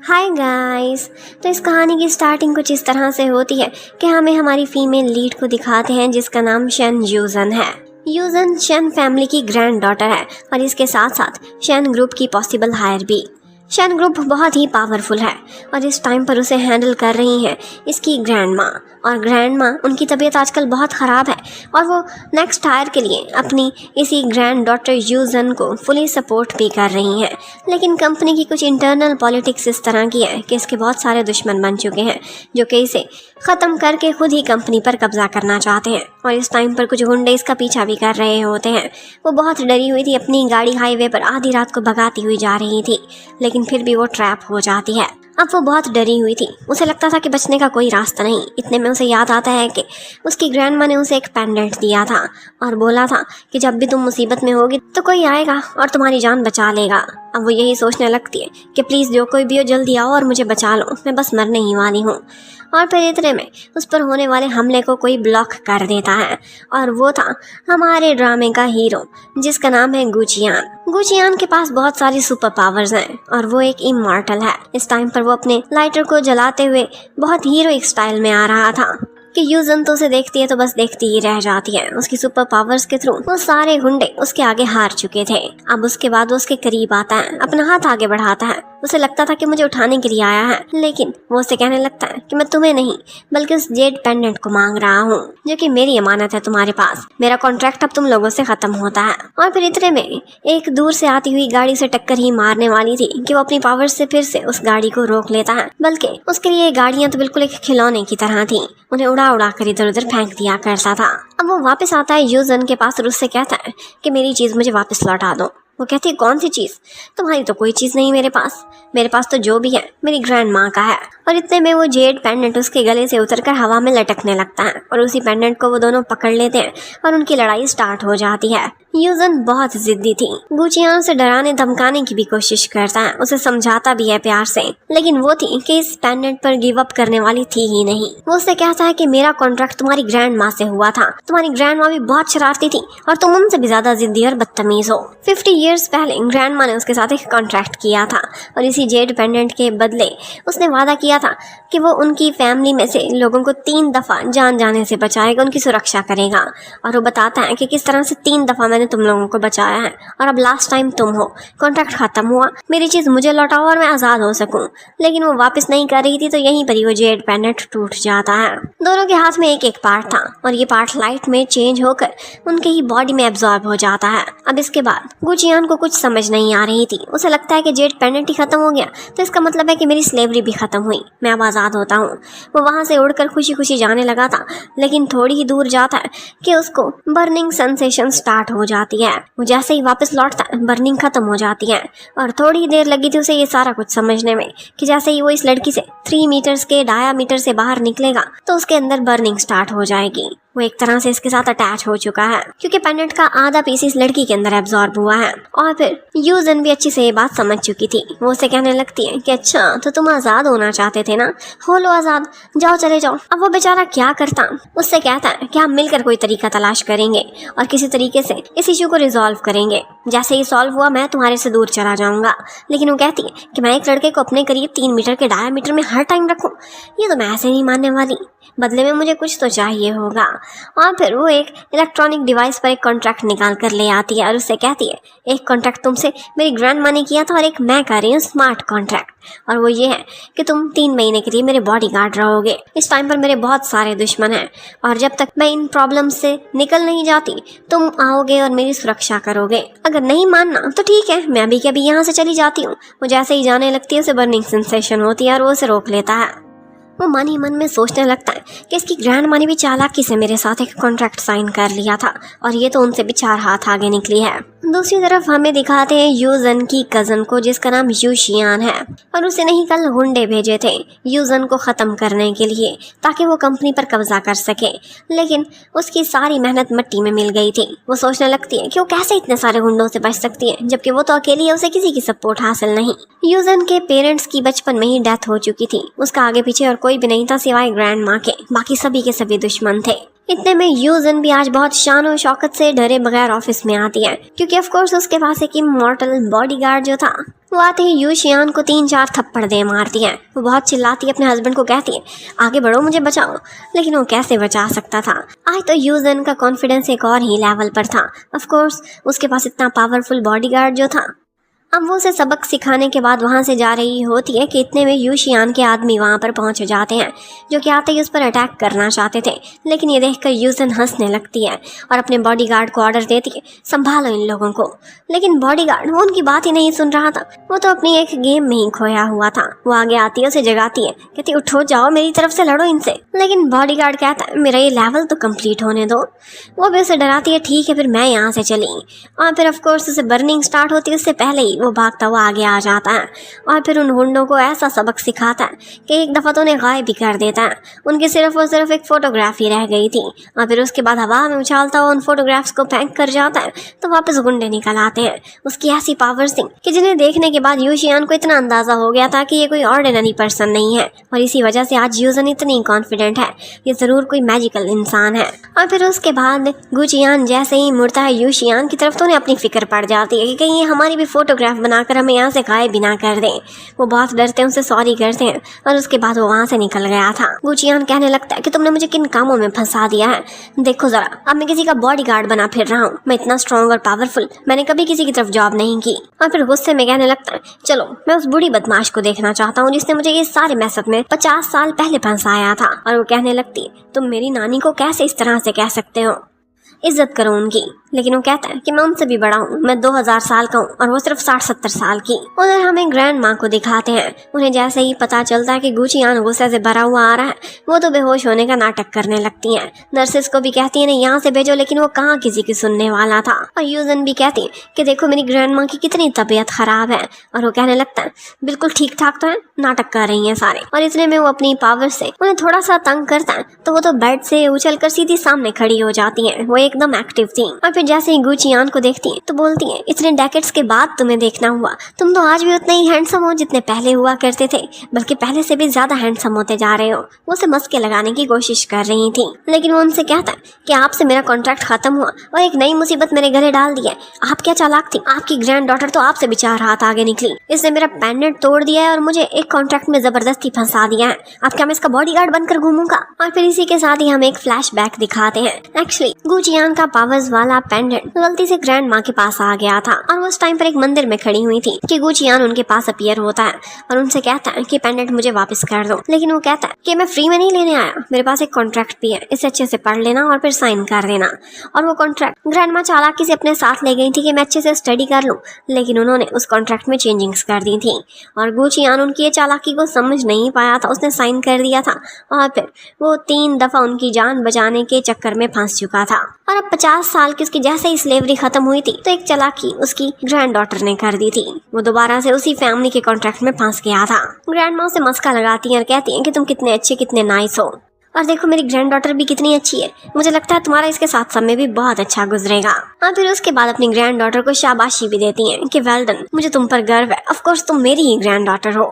Hi guys. तो इस कहानी की स्टार्टिंग कुछ इस तरह से होती है कि हमें हमारी फीमेल लीड को दिखाते हैं जिसका नाम शन यूजन है। यूजन शन फैमिली की ग्रैंड डॉटर है और इसके साथ साथ शन ग्रुप की पॉसिबल हायर भी। शन ग्रुप बहुत ही पावरफुल है और इस टाइम पर उसे हैंडल कर रही हैं इसकी ग्रैंड माँ, और ग्रैंड माँ उनकी तबीयत आजकल बहुत ख़राब है और वो नेक्स्ट हायर के लिए अपनी इसी ग्रैंड डॉटर यूजन को फुली सपोर्ट भी कर रही हैं। लेकिन कंपनी की कुछ इंटरनल पॉलिटिक्स इस तरह की है कि इसके बहुत सारे दुश्मन बन चुके हैं जो कि इसे ख़त्म करके खुद ही कंपनी पर कब्जा करना चाहते हैं। और इस टाइम पर कुछ गुंडे इसका पीछा भी कर रहे होते हैं। वो बहुत डरी हुई थी, अपनी गाड़ी हाईवे पर आधी रात को भगाती हुई जा रही थी, लेकिन फिर भी वो ट्रैप हो जाती है। अब वो बहुत डरी हुई थी, उसे लगता था कि बचने का कोई रास्ता नहीं। इतने में उसे याद आता है कि उसकी ग्रैंडमा ने उसे एक पेंडेंट दिया था और बोला था कि जब भी तुम मुसीबत में होगी तो कोई आएगा और तुम्हारी जान बचा लेगा। अब वो यही सोचने लगती है कि प्लीज़ जो कोई भी हो जल्दी आओ और मुझे बचा लो, मैं बस मरने ही वाली हूँ। और फिर इतने में उस पर होने वाले हमले को कोई ब्लॉक कर देता है और वो था हमारे ड्रामे का हीरो जिसका नाम है गुचियान। गुचियान के पास बहुत सारी सुपर पावर्स हैं और वो एक इमॉर्टल है। इस टाइम पर वो अपने लाइटर को जलाते हुए बहुत हीरोइक स्टाइल में आ रहा था कि यूजन तो उसे देखती है तो बस देखती ही रह जाती है। उसकी सुपर पावर्स के थ्रू वो सारे गुंडे उसके आगे हार चुके थे। अब उसके बाद वो उसके करीब आता है, अपना हाथ आगे बढ़ाता है। उसे लगता था कि मुझे उठाने के लिए आया है, लेकिन वो उसे कहने लगता है कि मैं तुम्हें नहीं बल्कि उस जेड पेंडेंट को मांग रहा हूँ जो कि मेरी अमानत है तुम्हारे पास। मेरा कॉन्ट्रैक्ट अब तुम लोगों से खत्म होता है। और फिर इतने में एक दूर से आती हुई गाड़ी से टक्कर ही मारने वाली थी कि वो अपनी पावर से फिर से उस गाड़ी को रोक लेता है। बल्कि उसके लिए गाड़ियां तो बिल्कुल एक खिलौने की तरह थी, उन्हें उड़ा उड़ा कर इधर उधर फेंक दिया करता था। अब वो वापस आता है यूजन के पास और उससे कहता है कि मेरी चीज मुझे वापस लौटा दो। वो कहती है कौन सी चीज़? तुम्हारी तो कोई चीज़ नहीं मेरे पास तो जो भी है मेरी ग्रैंड माँ का है। और इतने में वो जेड पेंडेंट उसके गले से उतरकर हवा में लटकने लगता है और उसी पेंडेंट को वो दोनों पकड़ लेते हैं और उनकी लड़ाई स्टार्ट हो जाती है। यूजन बहुत जिद्दी थी, गुचियान से डराने धमकाने की भी कोशिश करता है, उसे समझाता भी है प्यार से, लेकिन वो थी कि इस पेंडेंट पर गिव अप करने वाली थी ही नहीं। वो उससे कहता है कि मेरा कॉन्ट्रैक्ट तुम्हारी ग्रैंड माँ से हुआ था, तुम्हारी ग्रैंड माँ भी बहुत शरारती थी और तुम उनसे भी ज्यादा जिद्दी और बदतमीज हो। 50 ईयर्स पहले ग्रैंड माँ ने उसके साथ एक कॉन्ट्रैक्ट किया था और इसी जेड पेंडेंट के बदले उसने वादा किया था कि वो उनकी फैमिली में से लोगों को 3 दफा जान जाने से बचाएगा, उनकी सुरक्षा करेगा। और वो बताता है कि किस तरह से 3 दफा मैंने तुम लोगों को बचाया है और अब लास्ट टाइम तुम हो। कॉन्ट्रैक्ट खत्म हुआ, मेरी चीज मुझे लौटाओ और मैं आजाद हो सकूं। लेकिन वो वापस नहीं कर रही थी तो यहीं पर ही वो जेड पेंडेंट टूट जाता है। दोनों के हाथ में एक एक पार्ट था और ये पार्ट लाइट में चेंज होकर उनके ही बॉडी में एब्जॉर्ब हो जाता है। अब इसके बाद गुचियान को कुछ समझ नहीं आ रही थी, उसे लगता है कि जेड पेंडेंट ही खत्म हो गया तो इसका मतलब है कि मेरी स्लेवरी भी खत्म हुई, मैं अब आजाद होता हूँ। वो वहां से उड़कर खुशी खुशी जाने लगा था, लेकिन थोड़ी ही दूर जाता है कि उसको बर्निंग सेंसेशन स्टार्ट हो जाती है। वो जैसे ही वापस लौटता है बर्निंग खत्म हो जाती है और थोड़ी ही देर लगी थी उसे ये सारा कुछ समझने में कि जैसे ही वो इस लड़की से 3 मीटर्स के डायामीटर से बाहर निकलेगा तो उसके अंदर बर्निंग स्टार्ट हो जाएगी। वो एक तरह से इसके साथ अटैच हो चुका है क्योंकि पेंडेंट का आधा पीस इस लड़की के अंदर एब्जॉर्ब हुआ है। और फिर यूजन भी अच्छी से ये बात समझ चुकी थी। वो उसे कहने लगती है कि अच्छा तो तुम आजाद होना चाहते थे ना, हो लो आजाद, जाओ चले जाओ। अब वो बेचारा क्या करता, उससे कहता है कि हम मिलकर कोई तरीका तलाश करेंगे और किसी तरीके से इस इश्यू को रिजॉल्व करेंगे। जैसे ही सॉल्व हुआ मैं तुम्हारे से दूर चला जाऊंगा। लेकिन वो कहती है कि मैं एक लड़के को अपने करीब 3 मीटर के डायामीटर में हर टाइम रखूं, ये तो मैं ऐसे नहीं मानने वाली, बदले में मुझे कुछ तो चाहिए होगा। और फिर वो एक इलेक्ट्रॉनिक डिवाइस पर एक कॉन्ट्रैक्ट निकाल कर ले आती है और उससे कहती है एक कॉन्ट्रैक्ट तुमसे मेरी ग्रैंड माँ ने किया था और एक मैं कर रही हूँ स्मार्ट कॉन्ट्रैक्ट, और वो ये है कि तुम 3 महीने के लिए मेरे बॉडीगार्ड रहोगे। इस टाइम पर मेरे बहुत सारे दुश्मन हैं और जब तक मैं इन प्रॉब्लम से निकल नहीं जाती तुम आओगे और मेरी सुरक्षा करोगे। अगर नहीं मानना तो ठीक है, मैं अभी के अभी यहाँ से चली जाती हूँ। वो जैसे ही जाने लगती है उसे बर्निंग सेंसेशन होती है और वो उसे रोक लेता है। वो मन ही मन में सोचने लगता है कि इसकी ग्रैंड माँ ने भी चालाकी से मेरे साथ एक कॉन्ट्रैक्ट साइन कर लिया था और ये तो उनसे भी 4 हाथ आगे निकली है। दूसरी तरफ हमें दिखाते हैं यूजन की कजन को जिसका नाम यूशियान है और उसे नहीं कल गुंडे भेजे थे यूजन को खत्म करने के लिए ताकि वो कंपनी पर कब्जा कर सके, लेकिन उसकी सारी मेहनत मिट्टी में मिल गई थी। वो सोचने लगती है कि वो कैसे इतने सारे गुंडों से बच सकती है जबकि वो तो अकेली है, उसे किसी की सपोर्ट हासिल नहीं। यूजन के पेरेंट्स की बचपन में ही डेथ हो चुकी थी, उसका आगे पीछे और कोई भी नहीं था सिवाय ग्रैंड माँ के, बाकी सभी के सभी दुश्मन थे। इतने में यूजन भी आज बहुत शान शौकत से डरे बगैर ऑफिस में आती है, क्योंकि ऑफ कोर्स उसके पास एक इमॉर्टल बॉडीगार्ड जो था वो आते ही यूशियान को 3-4 थप्पड़ दे मारती है। वो बहुत चिल्लाती है, अपने हस्बैंड को कहती है आगे बढ़ो मुझे बचाओ, लेकिन वो कैसे बचा सकता था। आज तो यूजन का कॉन्फिडेंस एक और ही लेवल पर था। ऑफ कोर्स उसके पास इतना पावरफुल बॉडीगार्ड जो था। अब वो उसे सबक सिखाने के बाद वहाँ से जा रही होती है कि इतने में यूशियान के आदमी वहाँ पर पहुँच जाते हैं, जो कि आते ही उस पर अटैक करना चाहते थे। लेकिन ये देखकर यूजन हंसने लगती है और अपने बॉडीगार्ड को ऑर्डर देती है संभालो इन लोगों को। लेकिन बॉडीगार्ड वो उनकी बात ही नहीं सुन रहा था, वो तो अपनी एक गेम में ही खोया हुआ था। वो आगे आती है, उसे जगाती है, कहती उठो जाओ मेरी तरफ से लड़ो इनसे। लेकिन बॉडीगार्ड कहता है मेरा ये लेवल तो कंप्लीट होने दो। वो भी उसे डराती है, ठीक है फिर मैं यहाँ से चली। और फिर ऑफकोर्स उसे बर्निंग स्टार्ट होती है, उससे पहले ही वो भागता हुआ आगे आ जाता है और फिर उन गुंडों को ऐसा सबक सिखाता है कि एक दफ़ा तो उन्हें गायब भी कर देता है। उनकी सिर्फ और सिर्फ एक फोटोग्राफ ही रह गई थी और फिर उसके बाद हवा में उछालता हुआ उन फोटोग्राफ्स को फेंक कर जाता है तो वापस गुंडे निकल आते हैं। उसकी ऐसी पावर्स थी कि जिन्हें देखने के बाद यूशियान को इतना अंदाजा हो गया था कि ये कोई ऑर्डिनरी पर्सन नहीं है और इसी वजह से आज यूजन इतनी कॉन्फिडेंट है ये ज़रूर कोई मैजिकल इंसान है। और फिर उसके बाद गुचियान जैसे ही मुड़ता है यूशियान की तरफ तो उन्हें अपनी फिक्र पड़ जाती है कि कहीं ये हमारी भी फोटोग्राफ बनाकर हमें यहाँ से गायब भी ना कर दें। वो बहुत डरते हैं, उनसे सॉरी करते हैं और उसके बाद वो वहाँ से निकल गया था। गुचियान कहने लगता है कि तुमने मुझे किन कामों में फंसा दिया है, देखो जरा अब मैं किसी का बॉडीगार्ड बना फिर रहा हूँ, मैं इतना स्ट्रॉन्ग और पावरफुल मैंने कभी किसी की तरफ जॉब नहीं की। और फिर गुस्से में कहने लगता है चलो मैं उस बूढ़ी बदमाश को देखना चाहता हूँ जिसने मुझे ये सारे मैसअप में 50 साल पहले फंसाया था। और वो कहने लगती है तुम मेरी नानी को कैसे इस तरह से कह सकते हो, इज्जत करो उनकी। लेकिन वो कहता है कि मैं उनसे भी बड़ा हूँ, मैं 2000 साल का हूँ और वो सिर्फ 60-70 साल की। उधर हमें ग्रैंड माँ को दिखाते हैं। उन्हें जैसे ही पता चलता है कि गुचियान गुस्से से भरा हुआ आ रहा है वो तो बेहोश होने का नाटक करने लगती हैं। नर्सेस को भी कहती है नहीं यहाँ से भेजो, लेकिन वो कहाँ किसी की सुनने वाला था। और यूजन भी कहती है कि देखो मेरी ग्रैंड माँ की कितनी तबीयत खराब है। और वो कहने लगता है बिल्कुल ठीक ठाक तो है, नाटक कर रही है सारे। और इतने में वो अपनी पावर से उन्हें थोड़ा सा तंग करता है तो वो तो बेड से उछल कर सीधी सामने खड़ी हो जाती है। वो एकदम एक्टिव थी। और फिर जैसे ही गुचियान को देखती है तो बोलती है इतने डेकेड्स के बाद तुम्हें देखना हुआ, तुम तो आज भी उतने ही हैंडसम हो जितने पहले हुआ करते थे, बल्कि पहले से भी ज्यादा हैंडसम होते जा रहे हो। वो उसे मस्के लगाने की कोशिश कर रही थी, लेकिन वो उनसे कहता है कि आपसे मेरा कॉन्ट्रैक्ट खत्म हुआ और एक नई मुसीबत मेरे गले डाल दी है। आप क्या चालाक थी, आपकी ग्रैंड डॉटर तो आपसे भी 4 हाथ आगे निकली, इसने मेरा पेंडेंट तोड़ दिया है और मुझे एक कॉन्ट्रैक्ट में जबरदस्ती फंसा दिया है। अब क्या मैं इसका बॉडीगार्ड बनकर घूमूंगा। और फिर इसी के साथ ही हम एक फ्लैशबैक दिखाते हैं। एक्चुअली गुचियान का पावर्स वाला पेंडेंट गलती से ग्रैंड माँ के पास आ गया था और वो उस टाइम पर एक मंदिर में खड़ी हुई थी कि गुचियान उनके पास अपीयर होता है और उनसे कहता है कि पेंडेंट मुझे वापस कर दो। लेकिन वो कहता है कि मैं फ्री में नहीं लेने आया, मेरे पास एक कॉन्ट्रैक्ट भी है, इसे अच्छे से पढ़ लेना और फिर साइन कर देना। और वो कॉन्ट्रैक्ट ग्रैंड माँ चालाकी से अपने साथ ले गई थी कि मैं अच्छे से स्टडी कर लूँ, लेकिन उन्होंने उस कॉन्ट्रैक्ट में चेंजिंग्स कर दी थी और गुचियान उनकी ये चालाकी को समझ नहीं पाया था, उसने साइन कर दिया था और फिर वो 3 दफा उनकी जान बचाने के चक्कर में फंस चुका था। और अब 50 साल की उसकी जैसे ही स्लेवरी खत्म हुई थी तो एक चालाकी उसकी ग्रैंड डॉटर ने कर दी थी। वो दोबारा से उसी फैमिली के कॉन्ट्रैक्ट में फंस गया था। ग्रैंड माँ उसे मस्का लगाती है और कहती है कि तुम कितने अच्छे कितने नाइस हो और देखो मेरी ग्रैंड डॉटर भी कितनी अच्छी है, मुझे लगता है तुम्हारा इसके साथ समय भी बहुत अच्छा गुजरेगा। और फिर उसके बाद अपनी ग्रैंड डॉटर को शाबाशी भी देती हैं कि वेल डन, मुझे तुम पर गर्व है, ऑफ कोर्स तुम मेरी ही ग्रैंड डॉटर हो।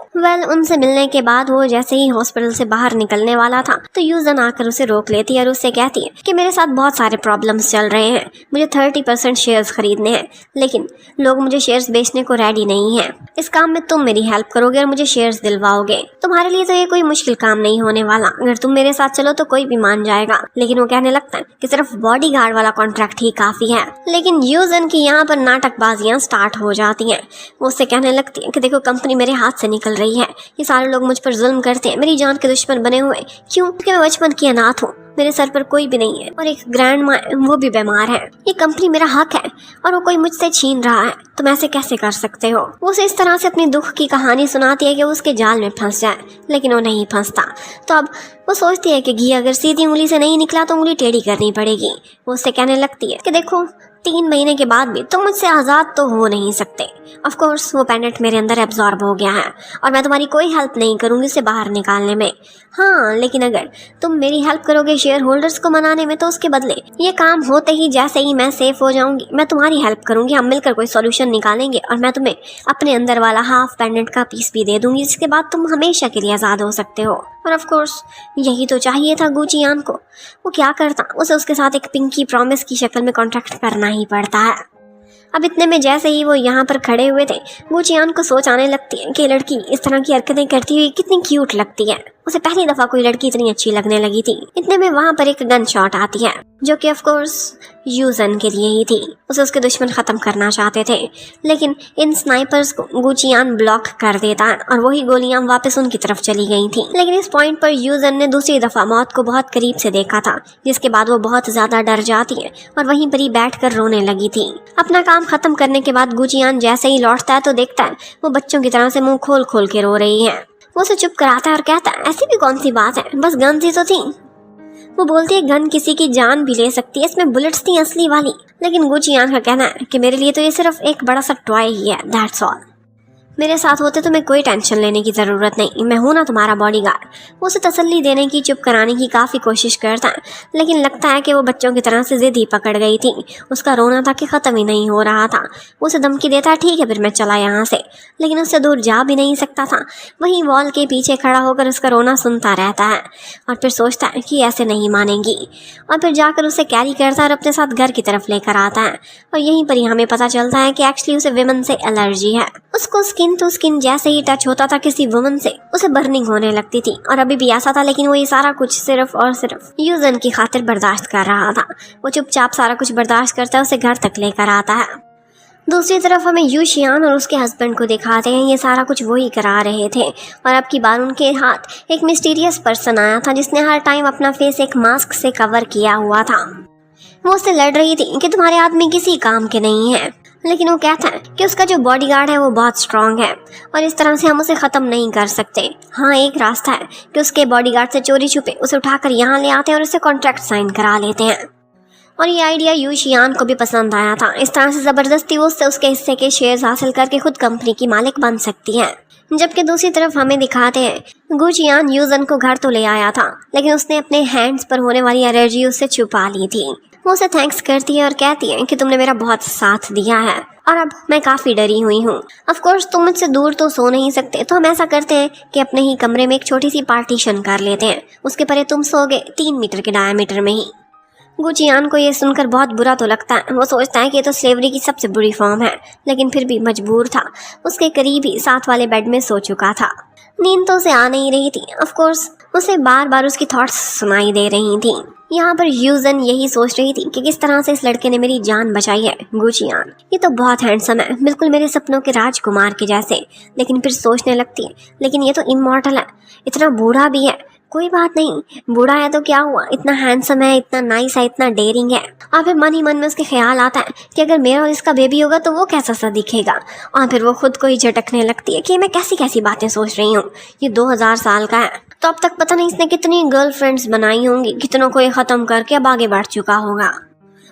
उनसे मिलने के बाद वो जैसे ही हॉस्पिटल से बाहर निकलने वाला था तो यूजन आकर उसे रोक लेती है और उससे कहती है कि मेरे साथ बहुत सारे प्रॉब्लम्स चल रहे हैं, मुझे 30% शेयर्स खरीदने हैं, लेकिन लोग मुझे शेयर्स बेचने को रेडी नहीं है। इस काम में तुम मेरी हेल्प करोगे और मुझे शेयर्स दिलवाओगे। तुम्हारे लिए तो ये कोई मुश्किल काम नहीं होने वाला, अगर तुम मेरे साथ चलो तो कोई भी मान जाएगा। लेकिन वो कहने लगता है कि सिर्फ बॉडीगार्ड वाला कॉन्ट्रैक्ट ही काफी है। लेकिन यूजन की यहाँ पर नाटकबाजियां स्टार्ट हो जाती हैं। वो उससे कहने लगती है कि देखो कंपनी मेरे हाथ से निकल रही है, ये सारे लोग मुझ पर जुल्म करते हैं, मेरी जान के दुश्मन बने हुए। क्यों? क्योंकि मैं बचपन की अनाथ हूँ, मेरे सर पर कोई भी नहीं है और एक ग्रैंड माँ वो भी बीमार है, ये कंपनी मेरा हक है और वो कोई मुझसे छीन रहा है, तुम ऐसे कैसे कर सकते हो। वो उसे इस तरह से अपनी दुख की कहानी सुनाती है कि वो उसके जाल में फंस जाए, लेकिन वो नहीं फंसता। तो अब वो सोचती है कि घी अगर सीधी उंगली से नहीं निकला तो उंगली टेढ़ी करनी पड़ेगी। वो उससे कहने लगती है कि देखो 3 महीने के बाद भी तुम मुझसे आज़ाद तो हो नहीं सकते। ऑफ कोर्स वो पेंडेंट मेरे अंदर एब्जॉर्ब हो गया है और मैं तुम्हारी कोई हेल्प नहीं करूंगी उसे बाहर निकालने में। हाँ, लेकिन अगर तुम मेरी हेल्प करोगे शेयर होल्डर्स को मनाने में तो उसके बदले ये काम होते ही जैसे ही मैं सेफ हो जाऊंगी मैं तुम्हारी हेल्प करूंगी, हम मिलकर कोई सॉल्यूशन निकालेंगे और मैं तुम्हें अपने अंदर वाला हाफ पेंडेंट का पीस भी दे दूंगी, जिसके बाद तुम हमेशा के लिए आज़ाद हो सकते हो। और ऑफ कोर्स यही तो चाहिए था गुचियान को। वो क्या करता, उसे उसके साथ एक पिंकी प्रॉमिस की शक्ल में कॉन्ट्रैक्ट करना ही पड़ता है। अब इतने में जैसे ही वो यहाँ पर खड़े हुए थे, गुचियान को सोच आने लगती है कि ये लड़की इस तरह की हरकतें करती हुई कितनी क्यूट लगती है। उसे पहली दफा कोई लड़की इतनी अच्छी लगने लगी थी। इतने में वहाँ पर एक गन शॉट आती है जो कि ऑफ कोर्स यूजन के लिए ही थी। उसे उसके दुश्मन खत्म करना चाहते थे, लेकिन इन स्नाइपर्स को गुचियान ब्लॉक कर देता है और वही गोलियां वापस उनकी तरफ चली गई थी। लेकिन इस पॉइंट पर यूजन ने दूसरी दफा मौत को बहुत करीब से देखा था, जिसके बाद वो बहुत ज्यादा डर जाती है और वहीं पर ही बैठकर रोने लगी थी। अपना काम खत्म करने के बाद गुचियान जैसे ही लौटता है तो देखता है वो बच्चों की तरह से मुंह खोल खोल के रो रही है। वो उसे चुप कराता है और कहता है ऐसी भी कौन सी बात है, बस गन ही तो थी। वो बोलती है गन किसी की जान भी ले सकती है, इसमें बुलेट्स थी असली वाली। लेकिन गुचियान का कहना है कि मेरे लिए तो ये सिर्फ एक बड़ा सा टॉय ही है, दैट्स ऑल। मेरे साथ होते तो मैं कोई टेंशन लेने की ज़रूरत नहीं, मैं हूं ना तुम्हारा बॉडीगार्ड। वो उसे तसल्ली देने की, चुप कराने की काफ़ी कोशिश करता है, लेकिन लगता है कि वो बच्चों की तरह से ज़िद ही पकड़ गई थी। उसका रोना था कि ख़त्म ही नहीं हो रहा था। वो उसे धमकी देता है ठीक है फिर मैं चला यहाँ से, लेकिन उससे दूर जा भी नहीं सकता था। वहीं वॉल के पीछे खड़ा होकर उसका रोना सुनता रहता है और फिर सोचता है कि ऐसे नहीं मानेंगी, और फिर जाकर उसे कैरी करता है और अपने साथ घर की तरफ लेकर आता है। और यहीं पर ही हमें पता चलता है कि एक्चुअली उसे विमेन से एलर्जी है। उसको स्किन तो स्किन जैसे ही टच होता था किसी वुमन से उसे बर्निंग होने लगती थी, और अभी भी ऐसा था। लेकिन वो ये सारा कुछ सिर्फ और सिर्फ यूजन की खातिर बर्दाश्त कर रहा था। वो चुपचाप सारा कुछ बर्दाश्त करता है, उसे घर तक लेकर आता है। दूसरी तरफ हमें यूशियान और उसके हस्बैंड को दिखाते हैं, ये सारा कुछ वही करा रहे थे। और अब की बार उनके हाथ एक मिस्टीरियस पर्सन आया था जिसने हर टाइम अपना फेस एक मास्क से कवर किया हुआ था। वो उससे लड़ रही थी कि तुम्हारे आदमी किसी काम के नहीं है, लेकिन वो कहता है कि उसका जो बॉडीगार्ड है वो बहुत स्ट्रांग है और इस तरह से हम उसे ख़त्म नहीं कर सकते। हाँ, एक रास्ता है कि उसके बॉडीगार्ड से चोरी छुपे उसे उठाकर यहाँ ले आते हैं और उससे कॉन्ट्रैक्ट साइन करा लेते हैं। और ये आइडिया यूशियान को भी पसंद आया था। इस तरह से ज़बरदस्ती वो उससे उसके हिस्से के शेयर्स हासिल करके खुद कंपनी की मालिक बन सकती है। जबकि दूसरी तरफ हमें दिखाते हैं गुचियान यूजन को घर तो ले आया था, लेकिन उसने अपने हैंड्स पर होने वाली एलर्जी उससे छुपा ली थी। वो उसे थैंक्स करती है और कहती है कि तुमने मेरा बहुत साथ दिया है और अब मैं काफ़ी डरी हुई हूँ। ऑफ कोर्स तुम मुझसे दूर तो सो नहीं सकते, तो हम ऐसा करते हैं कि अपने ही कमरे में एक छोटी सी पार्टीशन कर लेते हैं। उसके परे तुम सोगे 3 मीटर के डायमीटर में ही। गुचियान को ये सुनकर बहुत बुरा तो लगता है। वो सोचता है कि ये तो स्लेवरी की सबसे बुरी फॉर्म है, लेकिन फिर भी मजबूर था। उसके करीब ही साथ वाले बेड में सो चुका था। नींद तो उसे आ नहीं रही थी। ऑफ कोर्स उसे बार बार उसकी थॉट्स सुनाई दे रही थी। यहाँ पर यूजन यही सोच रही थी कि किस तरह से इस लड़के ने मेरी जान बचाई है। गुचियान ये तो बहुत हैंडसम है, बिल्कुल मेरे सपनों के राजकुमार के जैसे। लेकिन फिर सोचने लगती है लेकिन ये तो इमॉर्टल है, इतना बूढ़ा भी है। कोई बात नहीं, बूढ़ा है तो क्या हुआ, इतना हैंडसम है, इतना नाइस है, इतना डेयरिंग है। और फिर मन ही मन में उसके ख्याल आता है कि अगर मेरा और इसका बेबी होगा तो वो कैसा सा दिखेगा। और फिर वो खुद को ही झटकने लगती है कि मैं कैसी कैसी बातें सोच रही हूँ। ये 2000 साल का है, तो अब तक पता नहीं इसने कितनी गर्लफ्रेंड्स बनाई होंगी, कितनों को ये ख़त्म करके अब आगे बढ़ चुका होगा।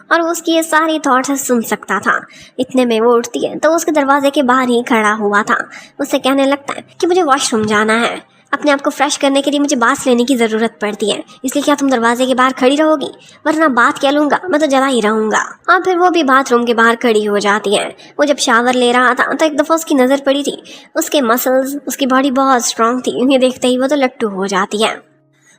और वो उसकी ये सारी थॉट्स सुन सकता था। इतने में वो उठती है तो उसके दरवाजे के बाहर ही खड़ा हुआ था। उससे कहने लगता है कि मुझे वॉशरूम जाना है, अपने आप को फ्रेश करने के लिए मुझे बाथ लेने की ज़रूरत पड़ती है, इसलिए क्या तुम दरवाजे के बाहर खड़ी रहोगी, वरना बात क्या लूँगा, मैं तो जला ही रहूँगा। और फिर वो भी बाथरूम के बाहर खड़ी हो जाती है। वो जब शावर ले रहा था तो एक दफ़ा उसकी नज़र पड़ी थी। उसके मसल्स, उसकी बॉडी बहुत स्ट्रांग थी। उन्हें देखते ही वो तो लट्टू हो जाती है।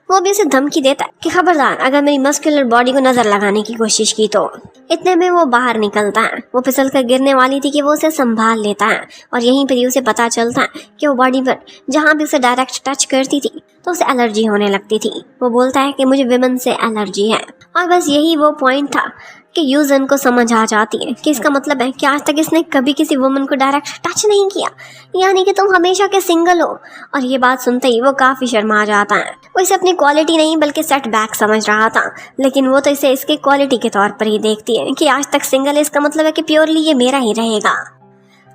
वो भी उसे धमकी देता है कि खबरदार अगर मेरी मस्कुलर बॉडी को नजर लगाने की कोशिश की तो। इतने में वो बाहर निकलता है। वो फिसल कर गिरने वाली थी कि वो उसे संभाल लेता है और यहीं पर ही उसे पता चलता है कि वो बॉडी पर जहाँ भी उसे डायरेक्ट टच करती थी तो उसे एलर्जी होने लगती थी। वो बोलता है कि मुझे विमेन से एलर्जी है। और बस यही वो पॉइंट था कि यूजन को समझ आ जाती है कि इसका मतलब है कि आज तक इसने कभी किसी वुमन को डायरेक्ट टच नहीं किया, यानी कि तुम हमेशा के सिंगल हो। और ये बात सुनते ही वो काफ़ी शर्मा जाता है। वो इसे अपनी क्वालिटी नहीं बल्कि सेटबैक समझ रहा था, लेकिन वो तो इसे इसके क्वालिटी के तौर पर ही देखती है कि आज तक सिंगल है, इसका मतलब है कि प्योरली ये मेरा ही रहेगा।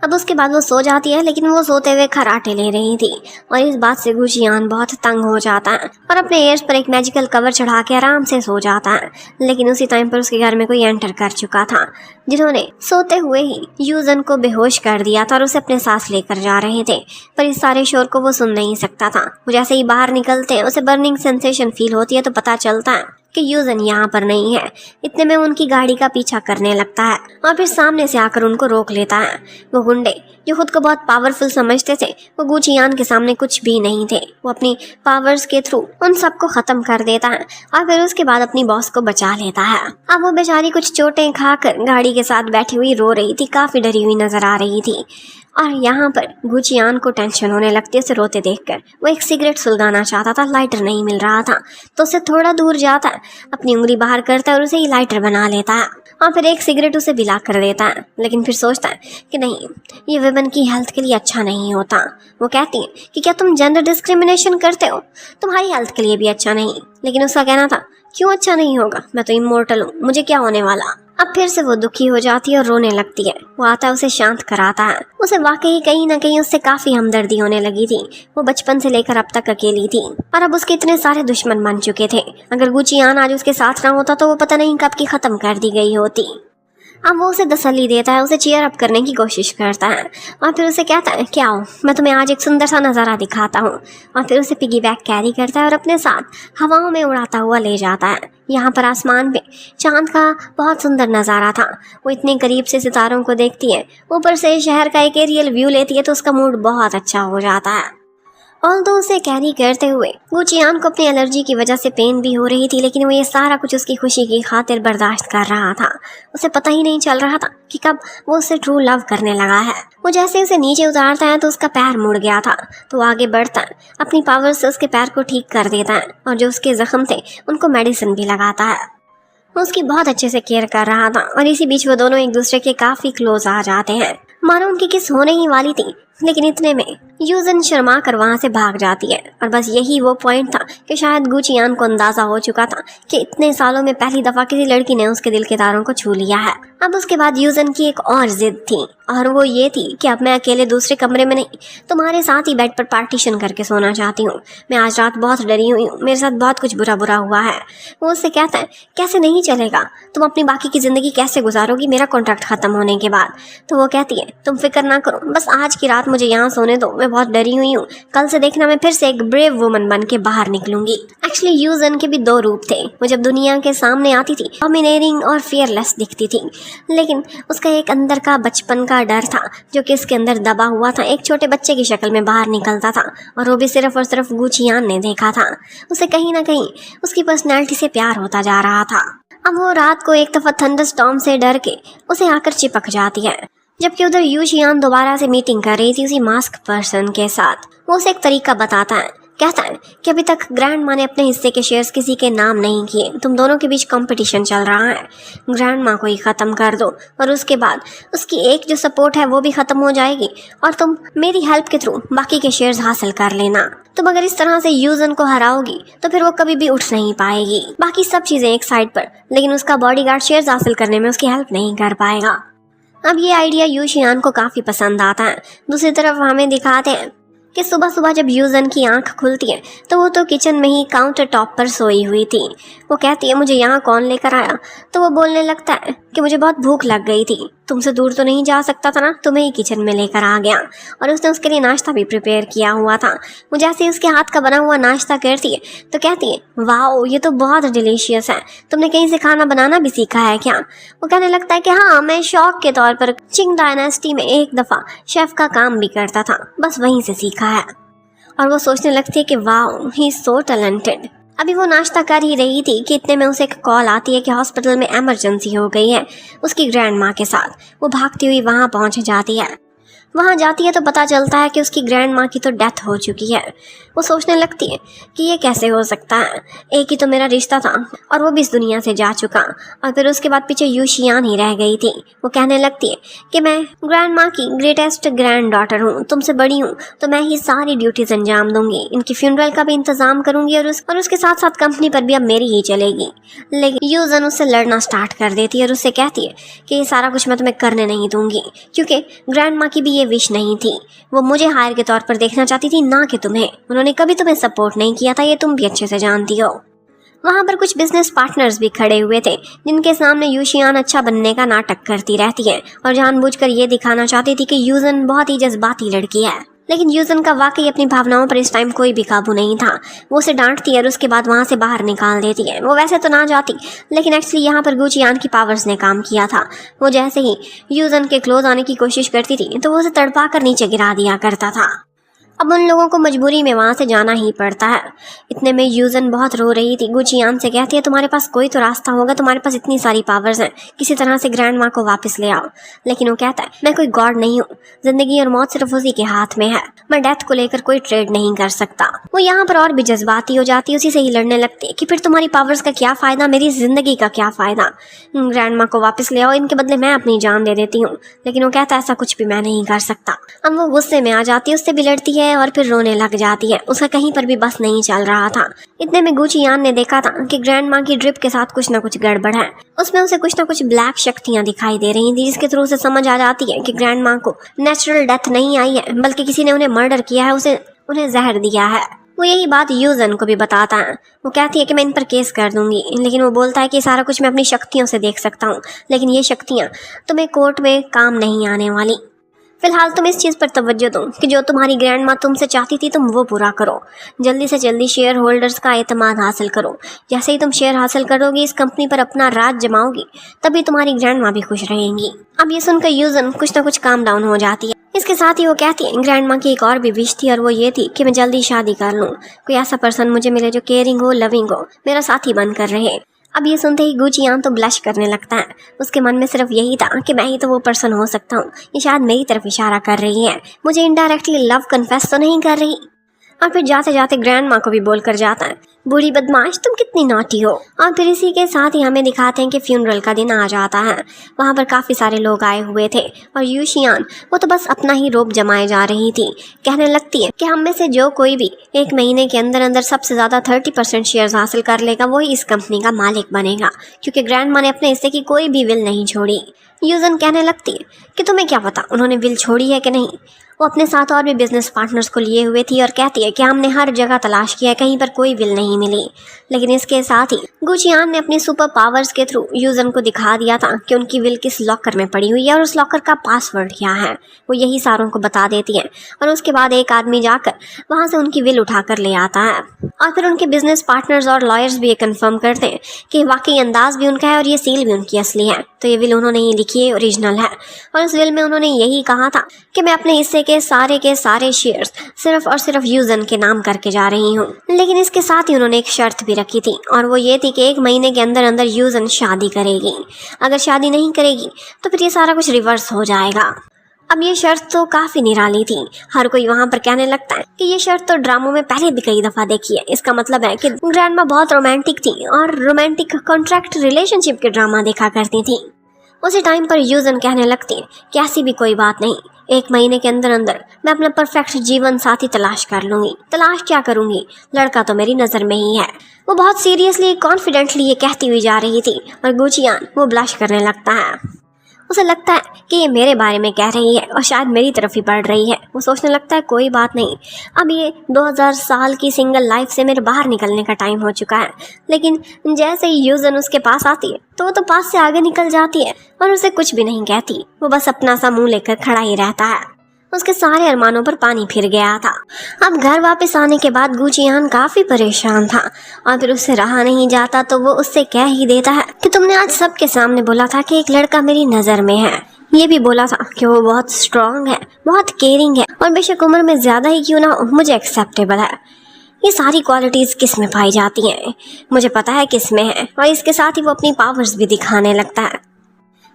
अब उसके बाद वो सो जाती है, लेकिन वो सोते हुए खराटे ले रही थी और इस बात से गुचियान बहुत तंग हो जाता है और अपने एयर्स पर एक मैजिकल कवर चढ़ा के आराम से सो जाता है। लेकिन उसी टाइम पर उसके घर में कोई एंटर कर चुका था, जिन्होंने सोते हुए ही यूजन को बेहोश कर दिया था और उसे अपने साथ लेकर जा रहे थे। पर इस सारे शोर को वो सुन नहीं सकता था। वो जैसे ही बाहर निकलते हैं उसे बर्निंग सेंसेशन फील होती है तो पता चलता है कि यूजन यहाँ पर नहीं है। इतने में उनकी गाड़ी का पीछा करने लगता है और फिर सामने से आकर उनको रोक लेता है। वो गुंडे जो खुद को बहुत पावरफुल समझते थे वो गुचियान के सामने कुछ भी नहीं थे। वो अपनी पावर्स के थ्रू उन सबको खत्म कर देता है और फिर उसके बाद अपनी बॉस को बचा लेता है। अब वो बेचारी कुछ चोटें खाकर गाड़ी के साथ बैठी हुई रो रही थी, काफी डरी हुई नजर आ रही थी। और यहाँ पर गुचियान को टेंशन होने लगती है उसे रोते देखकर। वो एक सिगरेट सुलगाना चाहता था, लाइटर नहीं मिल रहा था, तो उसे थोड़ा दूर जाता है, अपनी उंगली बाहर करता है और उसे ही लाइटर बना लेता है और फिर एक सिगरेट उसे बिला कर देता है। लेकिन फिर सोचता है कि नहीं, ये विमेन की हेल्थ के लिए अच्छा नहीं होता। वो कहती है कि क्या तुम जेंडर डिस्क्रिमिनेशन करते हो, तुम्हारी हेल्थ के लिए भी अच्छा नहीं। लेकिन उसका कहना था क्यों अच्छा नहीं होगा, मैं तो इमोर्टल हूँ, मुझे क्या होने वाला। अब फिर से वो दुखी हो जाती है और रोने लगती है। वो आता है, उसे शांत कराता है। उसे वाकई कहीं ना कहीं उससे काफी हमदर्दी होने लगी थी। वो बचपन से लेकर अब तक अकेली थी और अब उसके इतने सारे दुश्मन बन चुके थे। अगर गुचियान आज उसके साथ ना होता तो वो पता नहीं कब की खत्म कर दी गई होती। अब वो उसे तसल्ली देता है, उसे चीयर अप करने की कोशिश करता है और फिर उसे कहता है क्या हो, मैं तुम्हें आज एक सुंदर सा नज़ारा दिखाता हूँ। और फिर उसे पिगी बैग कैरी करता है और अपने साथ हवाओं में उड़ाता हुआ ले जाता है। यहाँ पर आसमान पे चांद का बहुत सुंदर नज़ारा था। वो इतने करीब से सितारों को देखती है, ऊपर से शहर का एक एरियल व्यू लेती है तो उसका मूड बहुत अच्छा हो जाता है। ऑल्दो उसे कैरी करते हुए गुचियान को अपनी एलर्जी की वजह से पेन भी हो रही थी, लेकिन वो ये सारा कुछ उसकी खुशी की खातिर बर्दाश्त कर रहा था। उसे पता ही नहीं चल रहा था कि कब वो उससे ट्रू लव करने लगा है। वो जैसे उसे नीचे उतारता है तो उसका पैर मुड़ गया था, तो वो आगे बढ़ता है, अपनी पावर से उसके पैर को ठीक कर देता है और जो उसके जख्म थे उनको मेडिसिन भी लगाता है। वो उसकी बहुत अच्छे से केयर कर रहा था और इसी बीच वो दोनों एक दूसरे के काफी क्लोज आ जाते हैं। मानो उनकी किस होने ही वाली थी, लेकिन इतने में यूजन शर्मा कर वहां से भाग जाती है। और बस यही वो पॉइंट था कि शायद गुचियान को अंदाजा हो चुका था कि इतने सालों में पहली दफा किसी लड़की ने उसके दिल के तारों को छू लिया है। अब उसके बाद यूजन की एक और जिद थी और वो ये थी कि अब मैं अकेले दूसरे कमरे में नहीं, तुम्हारे साथ ही बेड पर पार्टीशन करके सोना चाहती हूँ। मैं आज रात बहुत डरी हुई हूँ, मेरे साथ बहुत कुछ बुरा बुरा हुआ है। वो उससे कहता है कैसे नहीं चलेगा, तुम अपनी बाकी की जिंदगी कैसे गुजारोगी मेरा कॉन्ट्रैक्ट खत्म होने के बाद। तो वो कहती है तुम फिक्र ना करो, बस आज की रात मुझे यहाँ सोने दो, मैं बहुत डरी हुई हूँ, कल से देखना मैं फिर से एक ब्रेव वुमन बन के बाहर निकलूंगी। एक्चुअली यूजन के भी दो रूप थे। वो जब दुनिया के सामने आती थी डोमिनेटिंग और फियरलेस दिखती थी, लेकिन उसका एक अंदर का बचपन का डर था जो कि इसके अंदर दबा हुआ था, एक छोटे बच्चे की शक्ल में बाहर निकलता था और वो भी सिर्फ और सिर्फ गुचियान ने देखा था। उसे कहीं ना कहीं उसकी पर्सनैलिटी से प्यार होता जा रहा था। अब वो रात को एक दफा थंडरस्टॉर्म से डर के उसे आकर चिपक जाती है, जबकि उधर यूशियान दोबारा से मीटिंग कर रही थी उसी मास्क पर्सन के साथ। वो उसे एक तरीका बताता है, कहता है कि अभी तक ग्रैंड माँ ने अपने हिस्से के शेयर्स किसी के नाम नहीं किए, तुम दोनों के बीच कंपटीशन चल रहा है, ग्रैंड माँ को ही ख़त्म कर दो और उसके बाद उसकी एक जो सपोर्ट है वो भी ख़त्म हो जाएगी और तुम मेरी हेल्प के थ्रू बाकी के शेयर्स हासिल कर लेना। तुम अगर इस तरह से यूजन को हराओगी तो फिर वो कभी भी उठ नहीं पाएगी। बाकी सब चीज़ें एक साइड पर, लेकिन उसका बॉडीगार्ड शेयर्स हासिल करने में उसकी हेल्प नहीं कर पाएगा। अब ये आइडिया यूशियान को काफ़ी पसंद आता है। दूसरी तरफ हमें दिखाते हैं कि सुबह सुबह जब यूजन की आंख खुलती है तो वो तो किचन में ही काउंटर टॉप पर सोई हुई थी। वो कहती है मुझे यहाँ कौन लेकर आया, तो वो बोलने लगता है कि मुझे बहुत भूख लग गई थी, तुमसे दूर तो नहीं जा सकता था ना, तुम्हें ही किचन में लेकर आ गया। और उसने उसके लिए नाश्ता भी प्रिपेयर किया हुआ था। वो जैसे ही उसके हाथ का बना हुआ नाश्ता करती है तो कहती है वाओ ये तो बहुत डिलीशियस है, तुमने कहीं से खाना बनाना भी सीखा है क्या। वो कहने लगता है कि हाँ, मैं शौक के तौर पर चिंग डायनेस्टी में एक दफ़ा शेफ़ का काम भी करता था, बस वहीं से सीखा है। और वो सोचने लगती है कि wow he is so talented. अभी वो नाश्ता कर ही रही थी कि इतने में उसे एक कॉल आती है कि हॉस्पिटल में इमरजेंसी हो गई है उसकी ग्रैंड माँ के साथ। वो भागती हुई वहाँ पहुँच जाती है। वहाँ जाती है तो पता चलता है कि उसकी ग्रैंड माँ की तो डेथ हो चुकी है। वो सोचने लगती है कि ये कैसे हो सकता है, एक ही तो मेरा रिश्ता था और वो भी इस दुनिया से जा चुका। और फिर उसके बाद पीछे यूशियान ही रह गई थी। वो कहने लगती है कि मैं ग्रैंड माँ की ग्रेटेस्ट ग्रैंड डॉटर हूँ, तुमसे बड़ी हूँ, तो मैं ही सारी ड्यूटीज अंजाम दूंगी, इनकी फ्यूनरल का भी इंतजाम करूंगी और उसके साथ साथ कंपनी पर भी अब मेरी ही चलेगी। लेकिन यूजन उससे लड़ना स्टार्ट कर देती है और उससे कहती है कि ये सारा कुछ मैं तुम्हें करने नहीं दूंगी, क्योंकि ग्रैंड माँ की भी ये विश नहीं थी। वो मुझे हायर के तौर पर देखना चाहती थी, ना कि तुम्हें। उन्होंने कभी तुम्हें सपोर्ट नहीं किया था, ये तुम भी अच्छे से जानती हो। वहाँ पर कुछ बिजनेस पार्टनर्स भी खड़े हुए थे जिनके सामने यूशियान अच्छा बनने का नाटक करती रहती है और जानबूझकर ये दिखाना चाहती थी कि यूजन बहुत ही जज्बाती लड़की है। लेकिन यूजन का वाकई अपनी भावनाओं पर इस टाइम कोई भी काबू नहीं था। वो उसे डांटती है और उसके बाद वहाँ से बाहर निकाल देती है। वो वैसे तो ना जाती, लेकिन एक्चुअली यहाँ पर गुचियान की पावर्स ने काम किया था। वो जैसे ही यूजन के क्लोज आने की कोशिश करती थी तो वो उसे तड़पा कर नीचे गिरा दिया करता था। अब उन लोगों को मजबूरी में वहाँ से जाना ही पड़ता है। इतने में यूजन बहुत रो रही थी। गुचियान से कहती है, तुम्हारे पास कोई तो रास्ता होगा, तुम्हारे पास इतनी सारी पावर्स हैं, किसी तरह से ग्रैंड माँ को वापस ले आओ। लेकिन वो कहता है, मैं कोई गॉड नहीं हूँ, जिंदगी और मौत सिर्फ उसी के हाथ में है, मैं डेथ को लेकर कोई ट्रेड नहीं कर सकता। वो यहाँ पर और भी जज्बाती हो जाती है, उसी से ही लड़ने लगती है कि फिर तुम्हारी पावर्स का क्या फायदा, मेरी जिंदगी का क्या फायदा, ग्रैंड माँ को वापस ले आओ, इनके बदले मैं अपनी जान दे देती हूँ। लेकिन वो कहता है, ऐसा कुछ भी मैं नहीं कर सकता। अब वो गुस्से में आ जाती है, उससे भी लड़ती है और फिर रोने लग जाती है। उसका कहीं पर भी बस नहीं चल रहा था। इतने में गुचियान ने देखा था कि ग्रैंड माँ की ड्रिप के साथ कुछ ना कुछ गड़बड़ है। उसमें उसे कुछ ना कुछ ब्लैक शक्तियां दिखाई दे रही थी, जिसके थ्रू उसे समझ आ जाती है कि ग्रैंड माँ को नेचुरल डेथ नहीं आई है, बल्कि किसी ने उन्हें मर्डर किया है, उन्हें जहर दिया है। वो यही बात यूजन को भी बताता है। वो कहती है कि मैं इन पर केस कर दूंगी, लेकिन वो बोलता है कि सारा कुछ मैं अपनी शक्तियों से देख सकता हूँ, लेकिन ये शक्तियाँ तुम्हें कोर्ट में काम नहीं आने वाली। फिलहाल तुम इस चीज़ पर तवज्जो दो कि जो तुम्हारी ग्रैंड माँ तुमसे चाहती थी तुम वो पूरा करो। जल्दी से जल्दी शेयर होल्डर्स का एतमाद हासिल करो। जैसे ही तुम शेयर हासिल करोगी, इस कंपनी पर अपना राज जमाओगी, तभी तुम्हारी ग्रैंड माँ भी खुश रहेंगी। अब ये सुनकर यूजन कुछ ना कुछ काम डाउन हो जाती है। इसके साथ ही वो कहती है, ग्रैंड माँ की एक और भी विश थी और वो ये थी कि मैं जल्दी शादी कर लूँ। कोई ऐसा पर्सन मुझे मिले जो केयरिंग हो, लविंग हो, मेरा साथी बनकर रहे। अब ये सुनते ही गुचियान तो ब्लश करने लगता है। उसके मन में सिर्फ यही था कि मैं ही तो वो पर्सन हो सकता हूँ। ये शायद मेरी तरफ इशारा कर रही है, मुझे इनडायरेक्टली लव कन्फेस तो नहीं कर रही। और फिर जाते जाते ग्रैंड माँ को भी बोल कर जाता है, बूढ़ी बदमाश तुम कितनी नॉटी हो। और फिर इसी के साथ ही हमें दिखाते हैं कि फ्यूनरल का दिन आ जाता है। वहाँ पर काफ़ी सारे लोग आए हुए थे और यूशियान वो तो बस अपना ही रोब जमाए जा रही थी। कहने लगती है कि हम में से जो कोई भी 1 महीने के अंदर अंदर सबसे ज़्यादा 30% शेयर्स हासिल कर लेगा, वही इस कंपनी का मालिक बनेगा, क्योंकि ग्रैंड माँ ने अपने हिस्से की कोई भी विल नहीं छोड़ी। यूजन कहने लगती है कि तुम्हें क्या पता उन्होंने विल छोड़ी है कि नहीं। वो अपने साथ और भी बिजनेस पार्टनर्स को लिए हुए थी और कहती है कि हमने हर जगह तलाश किया, कहीं पर कोई विल नहीं मिली। लेकिन इसके साथ ही गुचियान ने अपनी सुपर पावर्स के थ्रू यूजन को दिखा दिया था कि उनकी विल किस लॉकर में पड़ी हुई है और उस लॉकर का पासवर्ड क्या है। वो यही सारों को बता देती है और उसके बाद एक आदमी जाकर वहाँ से उनकी विल उठा कर ले आता है। और फिर उनके बिजनेस पार्टनर्स और लॉयर्स भी ये कन्फर्म करते हैं कि वाकई अंदाज भी उनका है और ये सील भी उनकी असली है। तो ये विल उन्होंने ही लिखी है, ओरिजिनल है। और उस विल में उन्होंने यही कहा था कि मैं अपने हिस्से के सारे शेयर्स सिर्फ और सिर्फ यूजन के नाम करके जा रही हूँ। लेकिन इसके साथ ही उन्होंने एक शर्त भी रखी थी और वो ये थी कि 1 महीने के अंदर अंदर यूजन शादी करेगी। अगर शादी नहीं करेगी तो फिर ये सारा कुछ रिवर्स हो जाएगा। अब ये शर्त तो काफ़ी निराली थी। हर कोई वहाँ पर कहने लगता है कि ये शर्त तो ड्रामों में पहले भी कई दफ़ा देखी है। इसका मतलब है कि ग्रैंडमा बहुत रोमांटिक थी और रोमांटिक कॉन्ट्रैक्ट रिलेशनशिप के ड्रामा देखा करती थी। उसी टाइम पर यूजन कहने लगती है कि ऐसी भी कोई बात नहीं, 1 महीने के अंदर अंदर मैं अपना परफेक्ट जीवन साथी तलाश कर लूँगी। तलाश क्या करूँगी, लड़का तो मेरी नज़र में ही है। वो बहुत सीरियसली कॉन्फिडेंटली ये कहती हुई जा रही थी और गुचियान वो ब्लश करने लगता है। उसे लगता है कि ये मेरे बारे में कह रही है और शायद मेरी तरफ ही पढ़ रही है। वो सोचने लगता है कोई बात नहीं, अब ये 2000 साल की सिंगल लाइफ से मेरे बाहर निकलने का टाइम हो चुका है। लेकिन जैसे ही यूजन उसके पास आती है तो वो तो पास से आगे निकल जाती है और उसे कुछ भी नहीं कहती। वो बस अपना सा मुंह लेकर खड़ा ही रहता है। उसके सारे अरमानों पर पानी फिर गया था। अब घर वापस आने के बाद गुचियान काफ़ी परेशान था और फिर उससे रहा नहीं जाता तो वो उससे कह ही देता है कि तुमने आज सबके सामने बोला था कि एक लड़का मेरी नज़र में है। ये भी बोला था कि वो बहुत स्ट्रांग है, बहुत केयरिंग है और बेशक उम्र में ज़्यादा ही क्यों ना हो, मुझे एक्सेप्टेबल है। ये सारी क्वालिटीज़ किस में पाई जाती हैं, मुझे पता है किस में है। और इसके साथ ही वो अपनी पावर्स भी दिखाने लगता है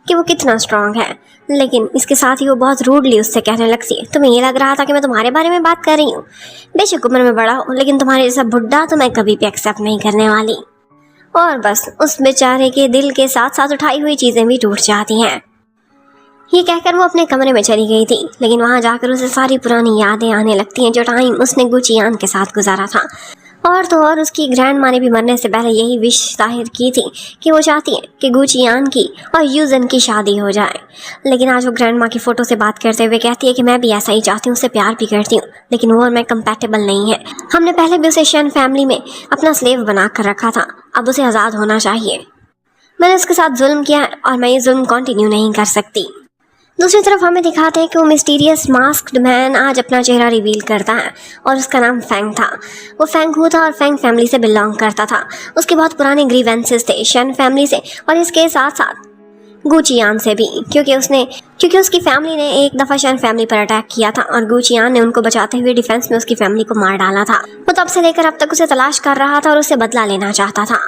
कि वो कितना स्ट्रांग है। लेकिन इसके साथ ही वो बहुत रूडली उससे कहने लगती है, तुम्हें ये लग रहा था कि मैं तुम्हारे बारे में बात कर रही हूँ। बेशक उम्र में बड़ा हो, लेकिन तुम्हारे जैसा बुढ़ा तो मैं कभी भी एक्सेप्ट नहीं करने वाली। और बस उस बेचारे के दिल के साथ साथ उठाई हुई चीज़ें भी टूट जाती हैं। ये कहकर वो अपने कमरे में चली गई थी, लेकिन वहाँ जाकर उसे सारी पुरानी यादें आने लगती हैं जो टाइम उसने गुचियान के साथ गुजारा था। और तो और उसकी ग्रैंड माँ ने भी मरने से पहले यही विश जाहिर की थी कि वो चाहती है कि गुचियान की और यूजन की शादी हो जाए। लेकिन आज वो ग्रैंड माँ की फ़ोटो से बात करते हुए कहती है कि मैं भी ऐसा ही चाहती हूँ, उससे प्यार भी करती हूँ, लेकिन वो और मैं कंपैटिबल नहीं है। हमने पहले भी उसे शेन फैमिली में अपना स्लेव बना कर रखा था, अब उसे आज़ाद होना चाहिए। मैंने उसके साथ जुल्म किया है और मैं ये जुल्म कंटिन्यू नहीं कर सकती। दूसरी तरफ हमें दिखाते हैं कि वो मिस्टीरियस मास्क्ड मैन आज अपना चेहरा रिवील करता है और उसका नाम फैंग था। वो फैंग हू था और फैंग फैमिली से बिलोंग करता था। उसके बहुत पुराने ग्रीवेंसेस थे शन फैमिली से और इसके साथ साथ गुचियान से भी, क्योंकि उसकी फैमिली ने एक दफ़ा शन फैमिली पर अटैक किया था और गुचियान ने उनको बचाते हुए डिफेंस में उसकी फैमिली को मार डाला था। वो तब से लेकर अब तक उसे तलाश कर रहा था और उससे बदला लेना चाहता था।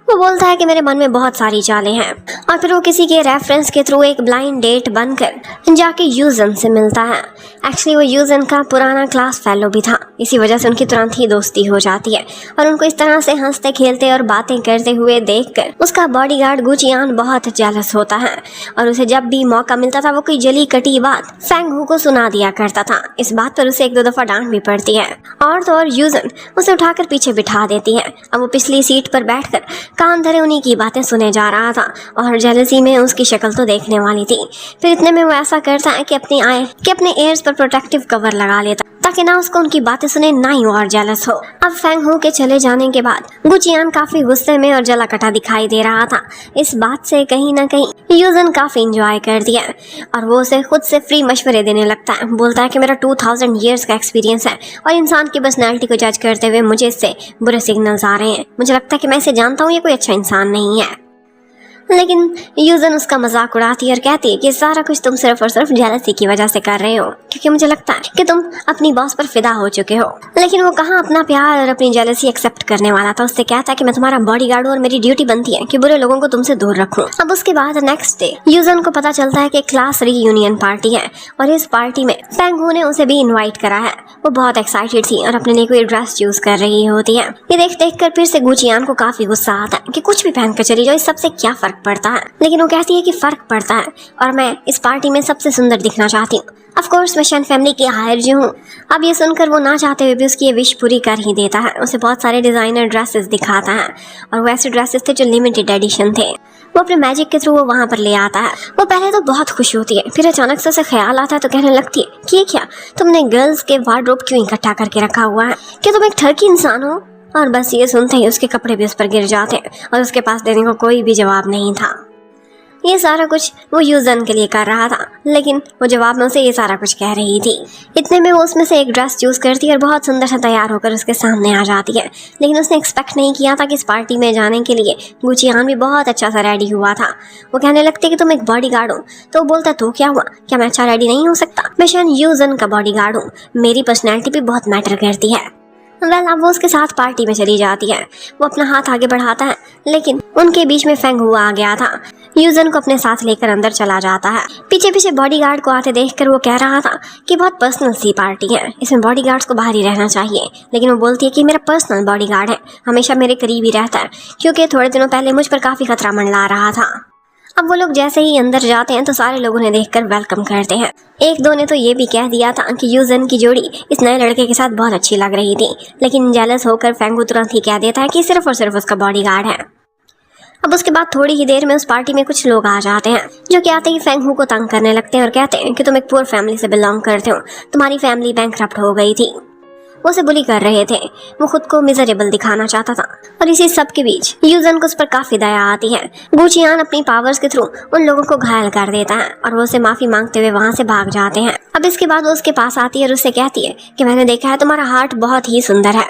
वो बोलता है कि मेरे मन में बहुत सारी चालें हैं और फिर वो किसी के रेफरेंस के थ्रू एक ब्लाइंड डेट बनकर जाके यूजन से मिलता है। एक्चुअली वो यूजन का पुराना क्लास फेलो भी था, इसी वजह से उनकी तुरंत ही दोस्ती हो जाती है और उनको इस तरह से हंसते खेलते और बातें करते हुए देखकर उसका बॉडीगार्ड गुचियान बहुत जेलस होता है और उसे जब भी मौका मिलता था वो कोई जली कटी बात फैंग हू को सुना दिया करता था। इस बात पर उसे 1-2 दफ़ा डांट भी पड़ती है और तो और यूजन उसे उठाकर पीछे बिठा देती है। अब वो पिछली सीट पर बैठकर कान धरे उन्हीं की बातें सुने जा रहा था और जेलसी में उसकी शक्ल तो देखने वाली थी। फिर इतने में वो ऐसा करता है कि अपने एयर्स पर प्रोटेक्टिव कवर लगा लेता ताकि ना उसको उनकी बातें सुने ना ही और जेलस हो। अब फैंग हू के चले जाने के बाद गुचियान काफी गुस्से में और जला कटा दिखाई दे रहा था। इस बात से कहीं ना कहीं यूजन काफी इंजॉय कर दिया और वो उसे खुद से फ्री मशवरे देने लगता है। बोलता है कि मेरा 2000 ईयर्स का एक्सपीरियंस है और इंसान की पर्सनैलिटी को जज करते हुए मुझे इससे बुरे सिग्नल्स आ रहे हैं। मुझे लगता है कि मैं इसे जानता हूँ, ये कोई अच्छा इंसान नहीं है। लेकिन यूजन उसका मजाक उड़ाती है और कहती है कि सारा कुछ तुम सिर्फ और सिर्फ जेलसी की वजह से कर रहे हो, क्योंकि मुझे लगता है कि तुम अपनी बॉस पर फिदा हो चुके हो। लेकिन वो कहाँ अपना प्यार और अपनी जेलसी एक्सेप्ट करने वाला था। उससे कहता है कि मैं तुम्हारा बॉडीगार्ड हूँ और मेरी ड्यूटी बनती है कि बुरे लोगों को तुमसे दूर रखूं। अब उसके बाद नेक्स्ट डे यूजन को पता चलता है कि क्लास रीयूनियन पार्टी है और इस पार्टी में फैंग हू ने उसे भी इन्वाइट करा है। वो बहुत एक्साइटेड थी और अपने लिए कोई ड्रेस चूज कर रही होती है। ये देख कर फिर से गुचियान को काफी गुस्सा आता है कि कुछ भी पहन कर चली जाओ, इस सबसे क्या फर्क पड़ता है। लेकिन वो कहती है कि फर्क पड़ता है और मैं इस पार्टी में सबसे सुंदर दिखना चाहती हूँ। ऑफ कोर्स मैं शन फैमिली की हायर जो हूँ। अब ये सुनकर वो ना चाहते हुए भी उसकी ये विश पूरी कर ही देता है। उसे बहुत सारे डिजाइनर ड्रेसेस दिखाता है और वो ऐसे ड्रेसेस थे जो लिमिटेड एडिशन थे। वो अपने मैजिक के थ्रू वो वहाँ पर ले आता है। वो पहले तो बहुत खुश होती है, फिर अचानक से उसे ख्याल आता है तो कहने लगती है कि ये क्या, तुमने गर्ल्स के वार्डरोब क्यों इकट्ठा करके रखा हुआ है? क्या तुम एक ठरकी इंसान हो? और बस ये सुनते ही उसके कपड़े भी उस पर गिर जाते हैं और उसके पास देने को कोई भी जवाब नहीं था। ये सारा कुछ वो यूजन के लिए कर रहा था, लेकिन वो जवाब में उसे ये सारा कुछ कह रही थी। इतने में वो उसमें से एक ड्रेस चूज करती है और बहुत सुंदर सा तैयार होकर उसके सामने आ जाती है। लेकिन उसने एक्सपेक्ट नहीं किया था कि इस पार्टी में जाने के लिए गुचियान भी बहुत अच्छा सा रेडी हुआ था। वो कहने लगती है कि तुम एक बॉडीगार्ड हो, तो वो बोलता है तो क्या हुआ, क्या मैं अच्छा रेडी नहीं हो सकता? मैं शन यूजन का बॉडीगार्ड हूँ, मेरी पर्सनैलिटी भी बहुत मैटर करती है। अब वो उसके साथ पार्टी में चली जाती है। वो अपना हाथ आगे बढ़ाता है लेकिन उनके बीच में फैंग हुआ आ गया था। यूजन को अपने साथ लेकर अंदर चला जाता है। पीछे पीछे बॉडीगार्ड को आते देखकर वो कह रहा था कि बहुत पर्सनल सी पार्टी है, इसमें बॉडीगार्ड्स को बाहर ही रहना चाहिए। लेकिन वो बोलती है कि मेरा पर्सनल बॉडीगार्ड है, हमेशा मेरे करीब ही रहता है, क्योंकि थोड़े दिनों पहले मुझ पर काफी खतरा मंडरा रहा था। अब वो लोग जैसे ही अंदर जाते हैं तो सारे लोग उन्हें देखकर वेलकम करते हैं। 1-2 ने तो ये भी कह दिया था कि यूजन की जोड़ी इस नए लड़के के साथ बहुत अच्छी लग रही थी, लेकिन जेलस होकर फैंग तुरंत ही कह देता है कि सिर्फ और सिर्फ उसका बॉडीगार्ड है। अब उसके बाद थोड़ी ही देर में उस पार्टी में कुछ लोग आ जाते हैं जो कि आते ही फैंग हू को तंग करने लगते हैं और कहते हैं कि तुम एक पुअर फैमिली से बिलोंग करते हो, तुम्हारी फैमिली बैंकरप्ट हो गई थी। वो उसे बुली कर रहे थे, वो खुद को मिजरेबल दिखाना चाहता था और इसी सब के बीच यूजन को उस पर काफी दया आती है। गुचियान अपनी पावर्स के थ्रू उन लोगों को घायल कर देता है और वो उसे माफी मांगते हुए वहाँ से भाग जाते हैं। अब इसके बाद वो उसके पास आती है और उससे कहती है कि मैंने देखा है तुम्हारा हार्ट बहुत ही सुंदर है,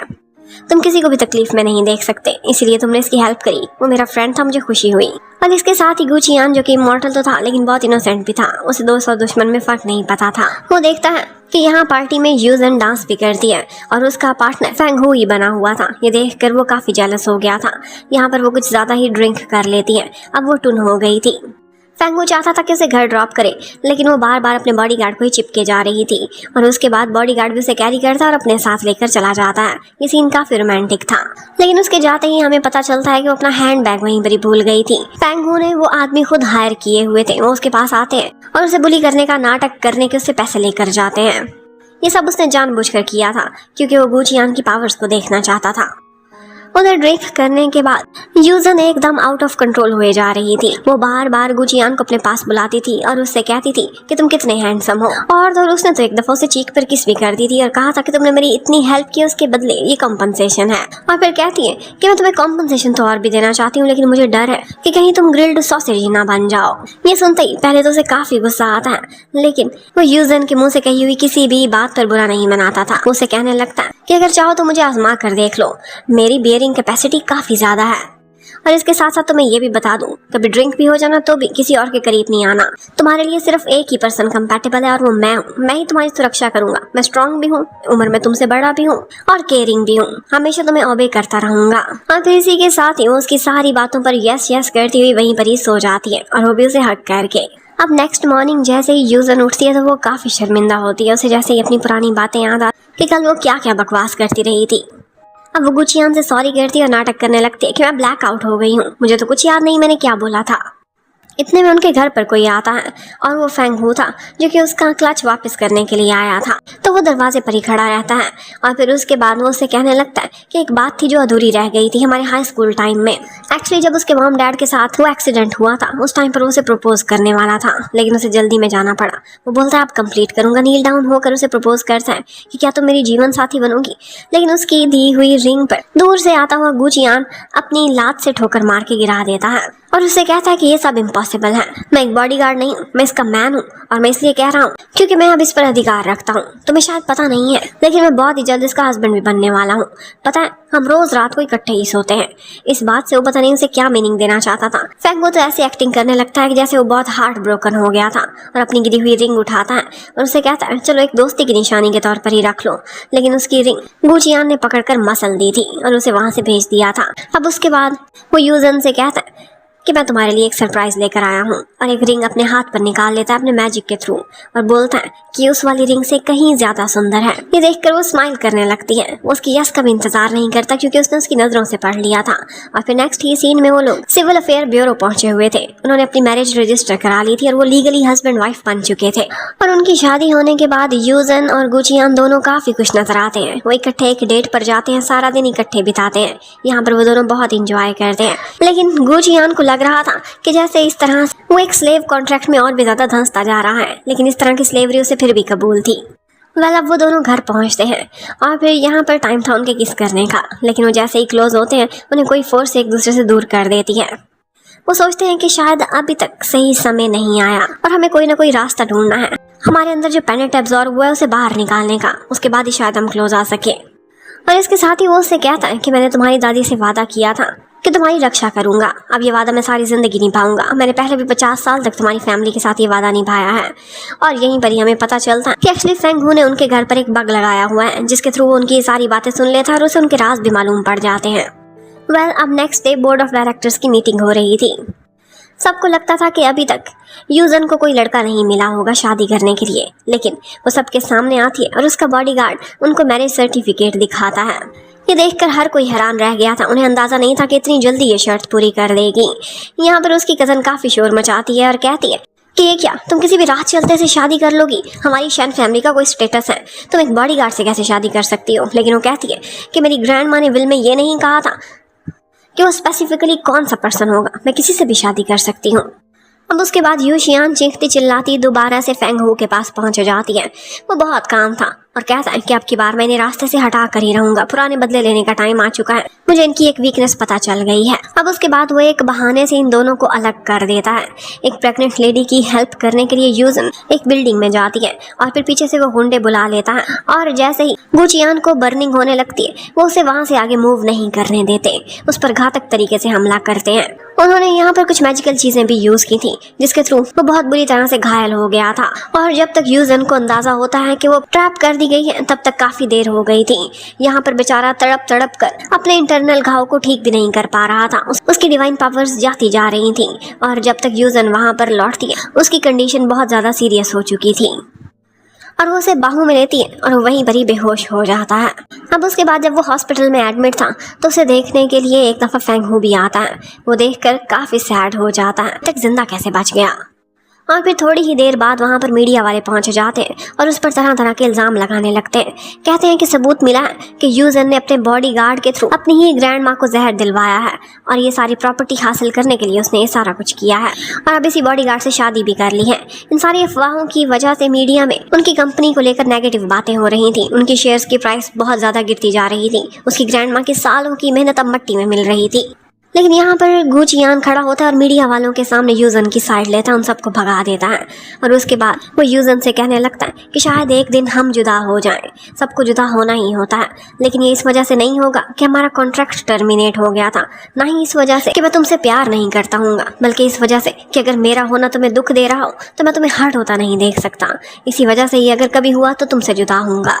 तुम किसी को भी तकलीफ में नहीं देख सकते, इसीलिए तुमने इसकी हेल्प करी। वो मेरा फ्रेंड था, मुझे खुशी हुई। और इसके साथ ही गुचियान जो कि इमॉर्टल तो था लेकिन बहुत इनोसेंट भी था, उसे दोस्त और दुश्मन में फर्क नहीं पता था। वो देखता है कि यहाँ पार्टी में यूजन डांस भी करती है और उसका पार्टनर फैंग हू ही बना हुआ था। ये देखकर वो काफी जेलस हो गया था। यहाँ पर वो कुछ ज्यादा ही ड्रिंक कर लेती है। अब वो टुन हो गई थी। फैंग हू चाहता था कि उसे घर ड्रॉप करे, लेकिन वो बार बार अपने बॉडीगार्ड को ही चिपके जा रही थी और उसके बाद बॉडीगार्ड भी उसे कैरी करता और अपने साथ लेकर चला जाता है। ये सीन काफी रोमांटिक था, लेकिन उसके जाते ही हमें पता चलता है कि वो अपना हैंड बैग वहीं पर ही भूल गई थी। फैंग हू ने वो आदमी खुद हायर किए हुए थे, वो उसके पास आते हैं और उसे बुली करने का नाटक करने के उससे पैसे लेकर जाते हैं। ये सब उसने जानबूझकर किया था क्योंकि वो गुचियान की पावर्स को देखना चाहता था। उधर ड्रिंक करने के बाद यूजन एकदम आउट ऑफ कंट्रोल हुए जा रही थी। वो बार बार गुचियान को अपने पास बुलाती थी और उससे कहती थी कि तुम कितने हैंडसम हो, और उसने तो एक दफा उसे चीख पर किस भी कर दी थी और कहा था कि तुमने मेरी इतनी हेल्प की, उसके बदले ये कॉम्पनसेशन है। और फिर कहती है कि मैं तुम्हें कॉम्पनसेशन तो और भी देना चाहती हूँ, लेकिन मुझे डर है कि कहीं तुम ग्रिल्ड सॉसेज ना बन जाओ। ये सुनते ही पहले तो उसे काफी गुस्सा आता है, लेकिन वो यूजन के मुंह से कही हुई किसी भी बात पर बुरा नहीं मनाता था। उसे कहने लगता है कि अगर चाहो तो मुझे आजमा कर देख लो, मेरी बियरिंग कैपेसिटी काफी ज्यादा है। और इसके साथ साथ तुम्हें ये भी बता दूं, कभी ड्रिंक भी हो जाना तो भी किसी और के करीब नहीं आना। तुम्हारे लिए सिर्फ एक ही पर्सन कंपैटिबल है और वो मैं हूँ। मैं ही तुम्हारी सुरक्षा करूंगा। मैं स्ट्रांग भी हूँ, उम्र में तुमसे बड़ा भी हूँ और केयरिंग भी हूँ। हमेशा तुम्हें ओबे करता रहूंगा। और फिर इसी के साथ ही वो उसकी सारी बातों पर यस यस करती हुई वहीं पर ही सो जाती है, और वो भी उसे हक करके। अब नेक्स्ट मॉर्निंग जैसे ही यूजन उठती है तो वो काफी शर्मिंदा होती है। उसे जैसे ही अपनी पुरानी बातें याद आ कि कल वो क्या क्या बकवास करती रही थी। अब वो गुचियान से सॉरी करती है और नाटक करने लगती है कि मैं ब्लैक आउट हो गई हूँ, मुझे तो कुछ याद नहीं मैंने क्या बोला था। इतने में उनके घर पर कोई आता है और वो फेंग हू था, जो कि उसका क्लच वापस करने के लिए आया था। तो वो दरवाजे पर ही खड़ा रहता है और फिर उसके बाद वो उससे कहने लगता है कि एक बात थी जो अधूरी रह गई थी हमारे हाई स्कूल टाइम में। एक्चुअली जब उसके मॉम डैड के साथ वो एक्सीडेंट हुआ था, उस टाइम पर वो उसे प्रपोज करने वाला था, लेकिन उसे जल्दी में जाना पड़ा। वो बोलता है आप कंप्लीट करूंगा, नील डाउन होकर उसे प्रपोज करता है कि क्या तुम मेरी जीवन साथी बनोगी। लेकिन उसकी दी हुई रिंग पर दूर से आता हुआ गुचियान अपनी लात से ठोकर मार के गिरा देता है और उससे कहता है कि ये सब इम्पॉसिबल है। मैं एक बॉडीगार्ड नहीं हूँ, मैं इसका मैन हूँ, और मैं इसलिए कह रहा हूँ क्योंकि मैं अब इस पर अधिकार रखता हूँ। तुम्हें शायद पता नहीं है, लेकिन मैं बहुत ही जल्द इसका हस्बैंड भी बनने वाला हूँ। पता है हम रोज रात को इकट्ठे ही सोते हैं। इस बात से वो पता नहीं उसे क्या मीनिंग देना चाहता था। फेंगो तो ऐसी एक्टिंग करने लगता है कि जैसे वो बहुत हार्ट ब्रोकन हो गया था, और अपनी गिरी हुई रिंग उठाता है और उसे कहता है चलो एक दोस्ती की निशानी के तौर पर ही रख लो। लेकिन उसकी रिंग गुचियान ने पकड़कर मसल दी थी और उसे वहां से भेज दिया था। अब उसके बाद वो यूजन से कहता है कि मैं तुम्हारे लिए एक सरप्राइज लेकर आया हूँ, और एक रिंग अपने हाथ पर निकाल लेता है अपने मैजिक के थ्रू और बोलता है कि उस वाली रिंग से कहीं ज्यादा सुंदर है। ये देखकर वो स्माइल करने लगती है। वो उसकी यस का भी इंतजार नहीं करता क्योंकि उसने उसकी नजरों से पढ़ लिया था। और फिर नेक्स्ट ही सीन में वो लोग सिविल अफेयर ब्यूरो पहुंचे हुए थे। उन्होंने अपनी मैरिज रजिस्टर करा ली थी और वो लीगली हस्बैंड वाइफ बन चुके थे। और उनकी शादी होने के बाद यूजन और गुचियान दोनों काफी खुश नजर आते हैं। वो इकट्ठे एक डेट पर जाते हैं, सारा दिन इकट्ठे बिताते हैं। यहाँ पर वो दोनों बहुत इंजॉय करते हैं। लेकिन गुचियान को लग रहा था कि जैसे इस तरह वो एक स्लेव कॉन्ट्रैक्ट में और भी ज्यादा धंसता जा रहा है, लेकिन इस तरह की स्लेवरी उसे फिर भी कबूल थी। अब वो दोनों घर पहुंचते हैं और फिर यहाँ पर टाइम था उनके किस करने का, लेकिन वो जैसे ही क्लोज होते हैं उन्हें कोई फोर्स एक दूसरे से दूर कर देती है। वो सोचते हैं कि शायद अभी तक सही समय नहीं आया और हमें कोई ना कोई रास्ता ढूंढना है। हमारे अंदर जो पेनेट एब्जॉर्ब हुआ है उसे बाहर निकालने का, उसके बाद ही शायद हम क्लोज आ सके। और इसके साथ ही वो उससे कहता है कि मैंने तुम्हारी दादी से वादा किया था कि तुम्हारी रक्षा करूंगा। अब ये वादा मैं सारी जिंदगी निभाऊंगा। मैंने पहले भी 50 साल तक तुम्हारी फैमिली के साथ ये वादा निभाया है। और यहीं पर ही हमें पता चलता है कि एक्चुअली फेंग हू ने उनके घर पर एक बग लगाया हुआ है, जिसके थ्रू वो उनकी सारी बातें सुन लेता है और उसे उनके राज भी मालूम पड़ जाते हैं। अब next day board of directors की मीटिंग हो रही थी। सबको लगता था कि अभी तक यूजन को कोई लड़का नहीं मिला होगा शादी करने के लिए, लेकिन वो सबके सामने आती है और उसका बॉडीगार्ड उनको मैरिज सर्टिफिकेट दिखाता है। ये देखकर हर कोई हैरान रह गया था। उन्हें अंदाजा नहीं था कि इतनी जल्दी ये शर्त पूरी कर देगी। यहाँ पर उसकी कजन काफी शोर मचाती है और कहती है कि ये क्या, तुम किसी भी राह चलते से शादी कर लोगी? हमारी शैन फैमिली का कोई स्टेटस है, तुम एक बॉडीगार्ड से कैसे शादी कर सकती हो? लेकिन वो कहती है कि मेरी ग्रैंड माँ ने विल में ये नहीं कहा था कि वो स्पेसिफिकली कौन सा पर्सन होगा, मैं किसी से भी शादी कर सकती हूँ। अब उसके बाद यूशियान चीखती चिल्लाती दोबारा से फेंग हू के पास पहुंच जाती है। वो बहुत काम था और कहता है कि अब की बार मैं इन्हें रास्ते से हटा कर ही रहूंगा, पुराने बदले लेने का टाइम आ चुका है, मुझे इनकी एक वीकनेस पता चल गई है। अब उसके बाद वो एक बहाने से इन दोनों को अलग कर देता है। एक प्रेग्नेंट लेडी की हेल्प करने के लिए यूजन एक बिल्डिंग में जाती है और फिर पीछे से वो गुंडे बुला लेता है, और जैसे ही गुचियान को बर्निंग होने लगती है वो उसे वहां से आगे मूव नहीं करने देते, उस पर घातक तरीके से हमला करते हैं। उन्होंने यहाँ पर कुछ मैजिकल चीजें भी यूज की थी, जिसके थ्रू वो बहुत बुरी तरह से घायल हो गया था। और जब तक यूजन को अंदाजा होता है कि वो ट्रैप कर दी गई है, तब तक काफी देर हो गई थी। यहाँ पर बेचारा तड़प तड़प कर अपने इंटरनल घाव को ठीक भी नहीं कर पा रहा था। उसकी डिवाइन पावर्स जाती जा रही थी, और जब तक यूजन वहां पर लौटती है उसकी कंडीशन बहुत ज्यादा सीरियस हो चुकी थी और वो उसे बाहों में लेती है और वहीं पर ही बेहोश हो जाता है। अब उसके बाद जब वो हॉस्पिटल में एडमिट था तो उसे देखने के लिए एक दफा फेंग हू भी आता है। वो देखकर काफी सैड हो जाता है, तक जिंदा कैसे बच गया। और फिर थोड़ी ही देर बाद वहाँ पर मीडिया वाले पहुँच जाते हैं और उस पर तरह तरह के इल्ज़ाम लगाने लगते हैं। कहते हैं कि सबूत मिला है कि यूजन ने अपने बॉडीगार्ड के थ्रू अपनी ही ग्रैंड माँ को जहर दिलवाया है और ये सारी प्रॉपर्टी हासिल करने के लिए उसने ये सारा कुछ किया है और अब इसी बॉडीगार्ड से शादी भी कर ली है। इन सारी अफवाहों की वजह से मीडिया में उनकी कंपनी को लेकर नेगेटिव बातें हो रही थी। उनकी शेयर्स की प्राइस बहुत ज़्यादा गिरती जा रही थी। उसकी ग्रैंड माँ की सालों की मेहनत अब मट्टी में मिल रही थी। लेकिन यहाँ पर गू चियान खड़ा होता है और मीडिया वालों के सामने यूजन की साइड लेता है, उन सबको भगा देता है और उसके बाद वो यूजन से कहने लगता है कि शायद एक दिन हम जुदा हो जाएं। सबको जुदा होना ही होता है, लेकिन ये इस वजह से नहीं होगा कि हमारा कॉन्ट्रैक्ट टर्मिनेट हो गया था, ना ही इस वजह से कि मैं तुमसे प्यार नहीं करता हूँ, बल्कि इस वजह से कि अगर मेरा होना तुम्हें दुख दे रहा हो तो मैं तुम्हें हर्ट होता नहीं देख सकता। इसी वजह से ही अगर कभी हुआ तो तुमसे जुदा होऊंगा।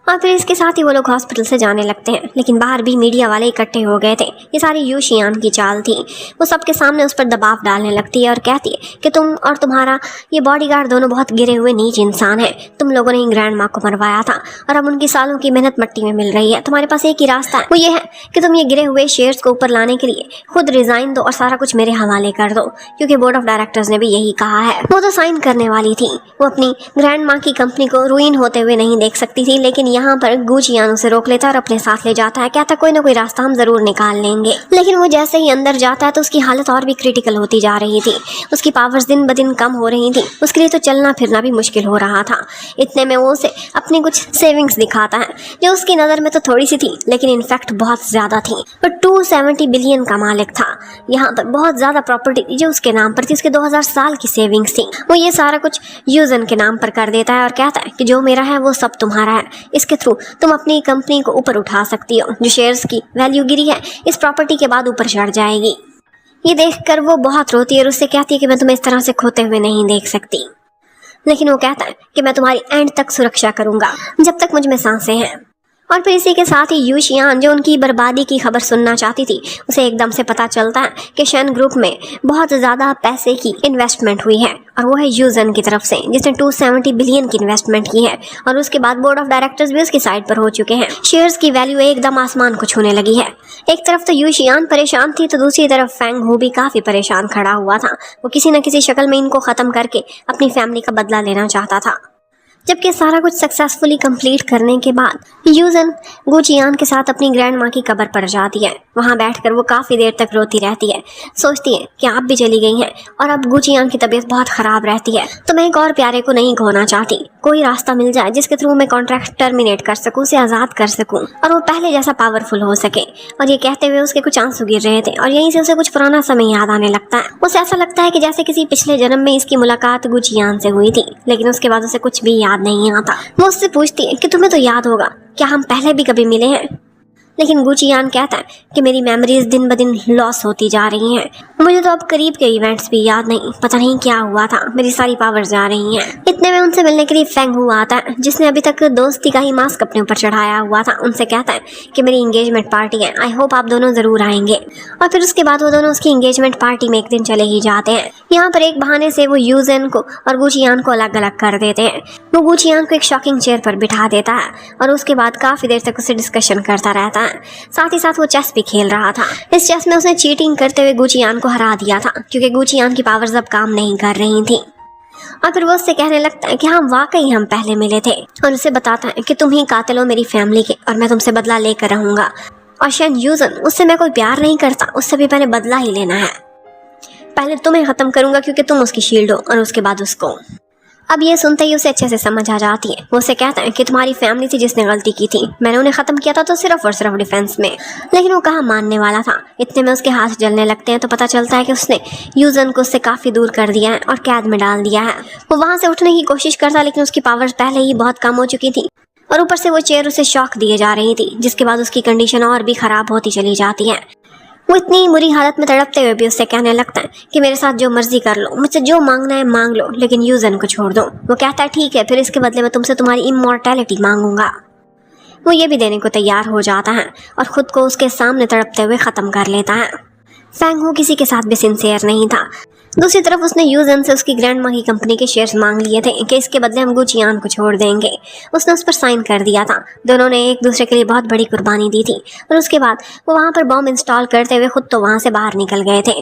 और फिर इसके साथ ही वो लोग हॉस्पिटल से जाने लगते हैं। लेकिन बाहर भी मीडिया वाले इकट्ठे हो गए थे। ये सारी यू शियान की चाल थी। वो सबके सामने उस पर दबाव डालने लगती है और कहती है कि तुम और तुम्हारा ये बॉडीगार्ड दोनों बहुत गिरे हुए नीच इंसान हैं। तुम लोगों ने ग्रैंड माँ को मरवाया था और अब उनकी सालों की मेहनत मट्टी में मिल रही है। तुम्हारे पास एक ही रास्ता है, वो ये है कि तुम ये गिरे हुए शेयर्स को ऊपर लाने के लिए खुद रिजाइन दो और सारा कुछ मेरे हवाले कर दो, क्योंकि बोर्ड ऑफ डायरेक्टर्स ने भी यही कहा है। वो तो साइन करने वाली थी। वो अपनी ग्रैंड माँ की कंपनी को रुइन होते हुए नहीं देख सकती थी, लेकिन यहाँ पर गू चियान उसे रोक लेता है और अपने साथ ले जाता है। कहता कोई ना कोई रास्ता हम जरूर निकाल लेंगे। लेकिन वो जैसे ही अंदर जाता है तो उसकी हालत और भी क्रिटिकल होती जा रही थी। उसकी पावर्स दिन ब दिन कम हो रही थी। उसके लिए तो चलना फिरना भी मुश्किल हो रहा था। इतने में वो उसे अपनी कुछ सेविंग्स दिखाता है, जो उसकी नज़र में तो थोड़ी सी थी लेकिन इनफैक्ट बहुत ज़्यादा थी। वो 270 बिलियन का मालिक था। यहाँ पर बहुत ज़्यादा प्रॉपर्टी थी जो उसके नाम पर थी। उसके 2000 साल की सेविंग्स थी। वो ये सारा कुछ यूजन के नाम पर कर देता है और कहता है कि जो मेरा है वो सब तुम्हारा है। इसके थ्रू तुम अपनी कंपनी को ऊपर उठा सकती हो। जो शेयर्स की वैल्यू गिरी है इस प्रॉपर्टी के बाद ऊपर चढ़ जाएगी। ये देखकर वो बहुत रोती है और उससे कहती है कि मैं तुम्हें इस तरह से खोते हुए नहीं देख सकती। लेकिन वो कहता है कि मैं तुम्हारी एंड तक सुरक्षा करूंगा जब तक मुझ में सांसें हैं। और फिर इसी के साथ ही यू शियान, जो उनकी बर्बादी की खबर सुनना चाहती थी, उसे एकदम से पता चलता है कि शेन ग्रुप में बहुत ज़्यादा पैसे की इन्वेस्टमेंट हुई है और वो है यूजन की तरफ से, जिसने 270 बिलियन की इन्वेस्टमेंट की है। और उसके बाद बोर्ड ऑफ डायरेक्टर्स भी उसकी साइड पर हो चुके हैं। शेयर्स की वैल्यू एकदम आसमान को छूने लगी है। एक तरफ तो यू शियान परेशान थी तो दूसरी तरफ फेंग हू भी काफ़ी परेशान खड़ा हुआ था। वो किसी न किसी शक्ल में इनको ख़त्म करके अपनी फैमिली का बदला लेना चाहता था। जबकि सारा कुछ सक्सेसफुली कंप्लीट करने के बाद यूजन गू चियान के साथ अपनी ग्रैंड माँ की कब्र पर जाती है। वहाँ बैठकर वो काफ़ी देर तक रोती रहती है। सोचती है कि आप भी चली गई हैं और अब गू चियान की तबीयत बहुत ख़राब रहती है, तो मैं एक और प्यारे को नहीं खोना चाहती। कोई रास्ता मिल जाए जिसके थ्रू मैं कॉन्ट्रैक्ट टर्मिनेट कर सकूँ, उसे आज़ाद कर सकूँ और वो पहले जैसा पावरफुल हो सके। और ये कहते हुए उसके कुछ आंसू गिर रहे थे और यहीं से उसे कुछ पुराना समय याद आने लगता है। उसे ऐसा लगता है कि जैसे किसी पिछले जन्म में इसकी मुलाकात गू चियान से हुई थी, लेकिन उसके बाद उसे कुछ भी याद नहीं आता। वो उससे पूछती है कि तुम्हें तो याद होगा, क्या हम पहले भी कभी मिले हैं? लेकिन गू चियान कहता है कि मेरी मेमोरीज दिन ब दिन लॉस होती जा रही हैं। मुझे तो अब करीब के इवेंट्स भी याद नहीं, पता नहीं क्या हुआ था, मेरी सारी पावर्स जा रही हैं। इतने में उनसे मिलने के लिए फेंग हू आता है, जिसने अभी तक दोस्ती का ही मास्क अपने ऊपर चढ़ाया हुआ था। उनसे कहता है कि मेरी इंगेजमेंट पार्टी है, आई होप आप दोनों ज़रूर आएंगे। और फिर उसके बाद वो दोनों उसकी इंगेजमेंट पार्टी में एक दिन चले ही जाते हैं। यहाँ पर एक बहाने से वो यूजन को और गू चियान को अलग अलग कर देते हैं। वो गू चियान को एक शॉकिंग चेयर पर बिठा देता है और उसके बाद काफ़ी देर तक उससे डिस्कशन करता रहता है। साथ ही साथ वो चेस भी खेल रहा था। इस चेस में उसने चीटिंग करते हुए गू चियान को हरा दिया था, क्योंकि गू चियान की पावर्स अब काम नहीं कर रही थी। और फिर वो उससे कहने लगता है कि हाँ वाकई हम पहले मिले थे, और उसे बताता है कि तुम ही कातिल हो मेरी फैमिली के और मैं तुमसे बदला लेकर रहूंगा। और शेन यूजन, उससे मैं कोई प्यार नहीं करता, उससे भी पहले बदला ही लेना है। पहले तुम्हें खत्म करूंगा क्योंकि तुम उसकी शील्ड हो, और उसके बाद उसको। अब ये सुनते ही उसे अच्छे से समझ आ जाती है। वो उसे कहता है कि तुम्हारी फैमिली थी जिसने गलती की थी, मैंने उन्हें ख़त्म किया था तो सिर्फ और सिर्फ डिफेंस में। लेकिन वो कहाँ मानने वाला था। इतने में उसके हाथ जलने लगते हैं तो पता चलता है कि उसने यूजन को उससे काफ़ी दूर कर दिया है और कैद में डाल दिया है। वो वहाँ से उठने की कोशिश करता, लेकिन उसकी पावर्स पहले ही बहुत कम हो चुकी थी और ऊपर से वो चेयर उसे शॉक दिए जा रही थी, जिसके बाद उसकी कंडीशन और भी ख़राब होती चली जाती है। वो इतनी बुरी हालत में तड़पते हुए भी उससे कहने लगता है कि मेरे साथ जो मर्जी कर लो, मुझसे जो मांगना है मांग लो, लेकिन यूजन को छोड़ दो। वो कहता है ठीक है, फिर इसके बदले में तुमसे तुम्हारी इमॉर्टैलिटी मांगूंगा। वो ये भी देने को तैयार हो जाता है और ख़ुद को उसके सामने तड़पते हुए ख़त्म कर लेता है। फैंग हो किसी के साथ भी सिंसियर नहीं था। दूसरी तरफ उसने यूजन से उसकी ग्रैंड माँ की कंपनी के शेयर्स मांग लिए थे कि इसके बदले हम गुचियान को छोड़ देंगे। उसने उस पर साइन कर दिया था। दोनों ने एक दूसरे के लिए बहुत बड़ी कुर्बानी दी थी और उसके बाद वो वहाँ पर बॉम्ब इंस्टॉल करते हुए खुद तो वहाँ से बाहर निकल गए थे।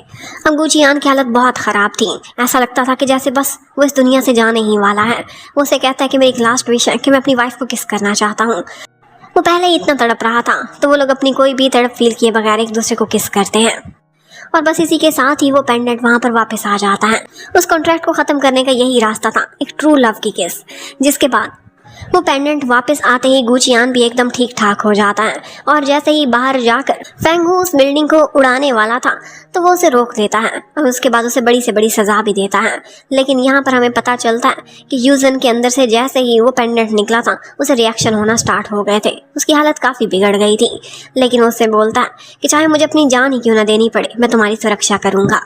अब गुचियान की हालत बहुत ख़राब थी। ऐसा लगता था कि जैसे बस वो इस दुनिया से जाने ही वाला है। वो उसे कहता है कि मेरी एक लास्ट विश है कि मैं अपनी वाइफ को किस करना चाहता हूँ। वो पहले ही इतना तड़प रहा था, तो वो लोग अपनी कोई भी तड़प फील किए बगैर एक दूसरे को किस करते हैं और बस इसी के साथ ही वो पेंडेंट वहाँ पर वापस आ जाता है। उस कॉन्ट्रैक्ट को ख़त्म करने का यही रास्ता था, एक ट्रू लव की किस। जिसके बाद वो पेंडेंट वापस आते ही गुचियान भी एकदम ठीक ठाक हो जाता है और जैसे ही बाहर जाकर फैंग हो उस बिल्डिंग को उड़ाने वाला था तो वो उसे रोक देता है और उसके बाद उसे बड़ी से बड़ी सज़ा भी देता है। लेकिन यहाँ पर हमें पता चलता है कि यूजन के अंदर से जैसे ही वो पेंडेंट निकला था उसे रिएक्शन होना स्टार्ट हो गए थे। उसकी हालत काफ़ी बिगड़ गई थी, लेकिन वो उससे बोलता है कि चाहे मुझे अपनी जान ही क्यों ना देनी पड़े, मैं तुम्हारी सुरक्षा करूँगा।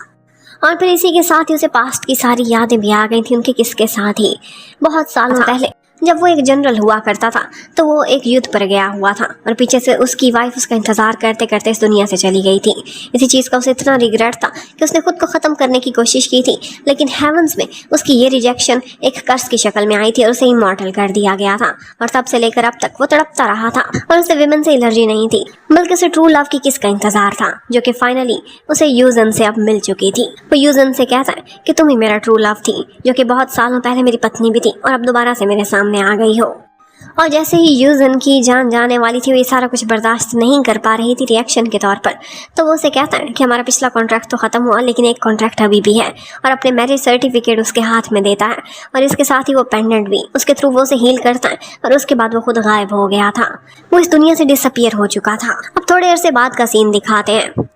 और फिर इसी के साथ ही उसे पास्ट की सारी यादें भी आ गई थी उनके किसके साथ ही। बहुत सालों पहले जब वो एक जनरल हुआ करता था तो वो एक युद्ध पर गया हुआ था और पीछे से उसकी वाइफ उसका इंतज़ार करते करते इस दुनिया से चली गई थी। इसी चीज़ का उसे इतना रिग्रेट था कि उसने खुद को ख़त्म करने की कोशिश की थी, लेकिन हेवंस में उसकी ये रिजेक्शन एक कर्स की शक्ल में आई थी और उसे इमॉर्टल कर दिया गया था। और तब से लेकर अब तक वो तड़पता रहा था और उसे विमेन से एलर्जी नहीं थी, बल्कि उसे ट्रू लव की किस का इंतज़ार था, जो कि फाइनली उसे यूजन से अब मिल चुकी थी। वो यूजन से कहता है कि तुम ही मेरा ट्रू लव थी, जो कि बहुत सालों पहले मेरी पत्नी भी थी और अब दोबारा से मेरे सामने आ गई हो। और जैसे ही यूजन की जान जाने वाली थी वो ये सारा कुछ बर्दाश्त नहीं कर पा रही थी रिएक्शन के तौर पर, तो वो उसे कहता है कि हमारा पिछला कॉन्ट्रैक्ट तो ख़त्म हुआ लेकिन एक कॉन्ट्रैक्ट अभी भी है, और अपने मैरिज सर्टिफिकेट उसके हाथ में देता है और इसके साथ ही वो पेंडेंट भी। उसके थ्रू वो उसे हील करता है और उसके बाद वो खुद गायब हो गया था। वो इस दुनिया से डिसअपियर हो चुका था। अब थोड़े अरसे बाद का सीन दिखाते हैं।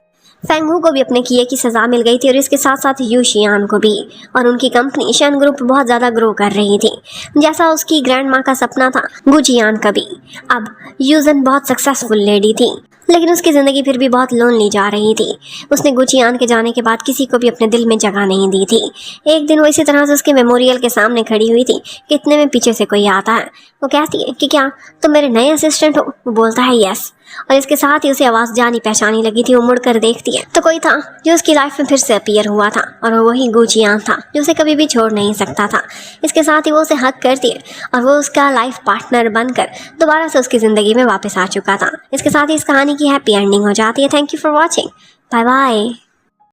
फैंग हो को भी अपने किए की सज़ा मिल गई थी और इसके साथ साथ यू शियान को भी, और उनकी कंपनी शेन ग्रुप बहुत ज़्यादा ग्रो कर रही थी, जैसा उसकी ग्रैंड माँ का सपना था गुचियान का भी। अब यूजन बहुत सक्सेसफुल लेडी थी, लेकिन उसकी ज़िंदगी फिर भी बहुत लोनली जा रही थी। उसने गुचियान के जाने के बाद किसी को भी अपने दिल में जगह नहीं दी थी। एक दिन वो इसी तरह से उसके मेमोरियल के सामने खड़ी हुई थी कि इतने में पीछे से कोई आता है। वो कहती है कि क्या तुम मेरे नए असिस्टेंट हो? वो बोलता है यस, और इसके साथ ही उसे आवाज़ जानी पहचानी लगी थी। वो मुड़कर देखती है तो कोई था जो उसकी लाइफ में फिर से अपीयर हुआ था, और वो वही गुचियान था जो उसे कभी भी छोड़ नहीं सकता था। इसके साथ ही वो उसे हक करती है और वो उसका लाइफ पार्टनर बनकर दोबारा से उसकी ज़िंदगी में वापस आ चुका था। इसके साथ ही इस कहानी की हैप्पी एंडिंग हो जाती है। Thank you for watching, bye bye.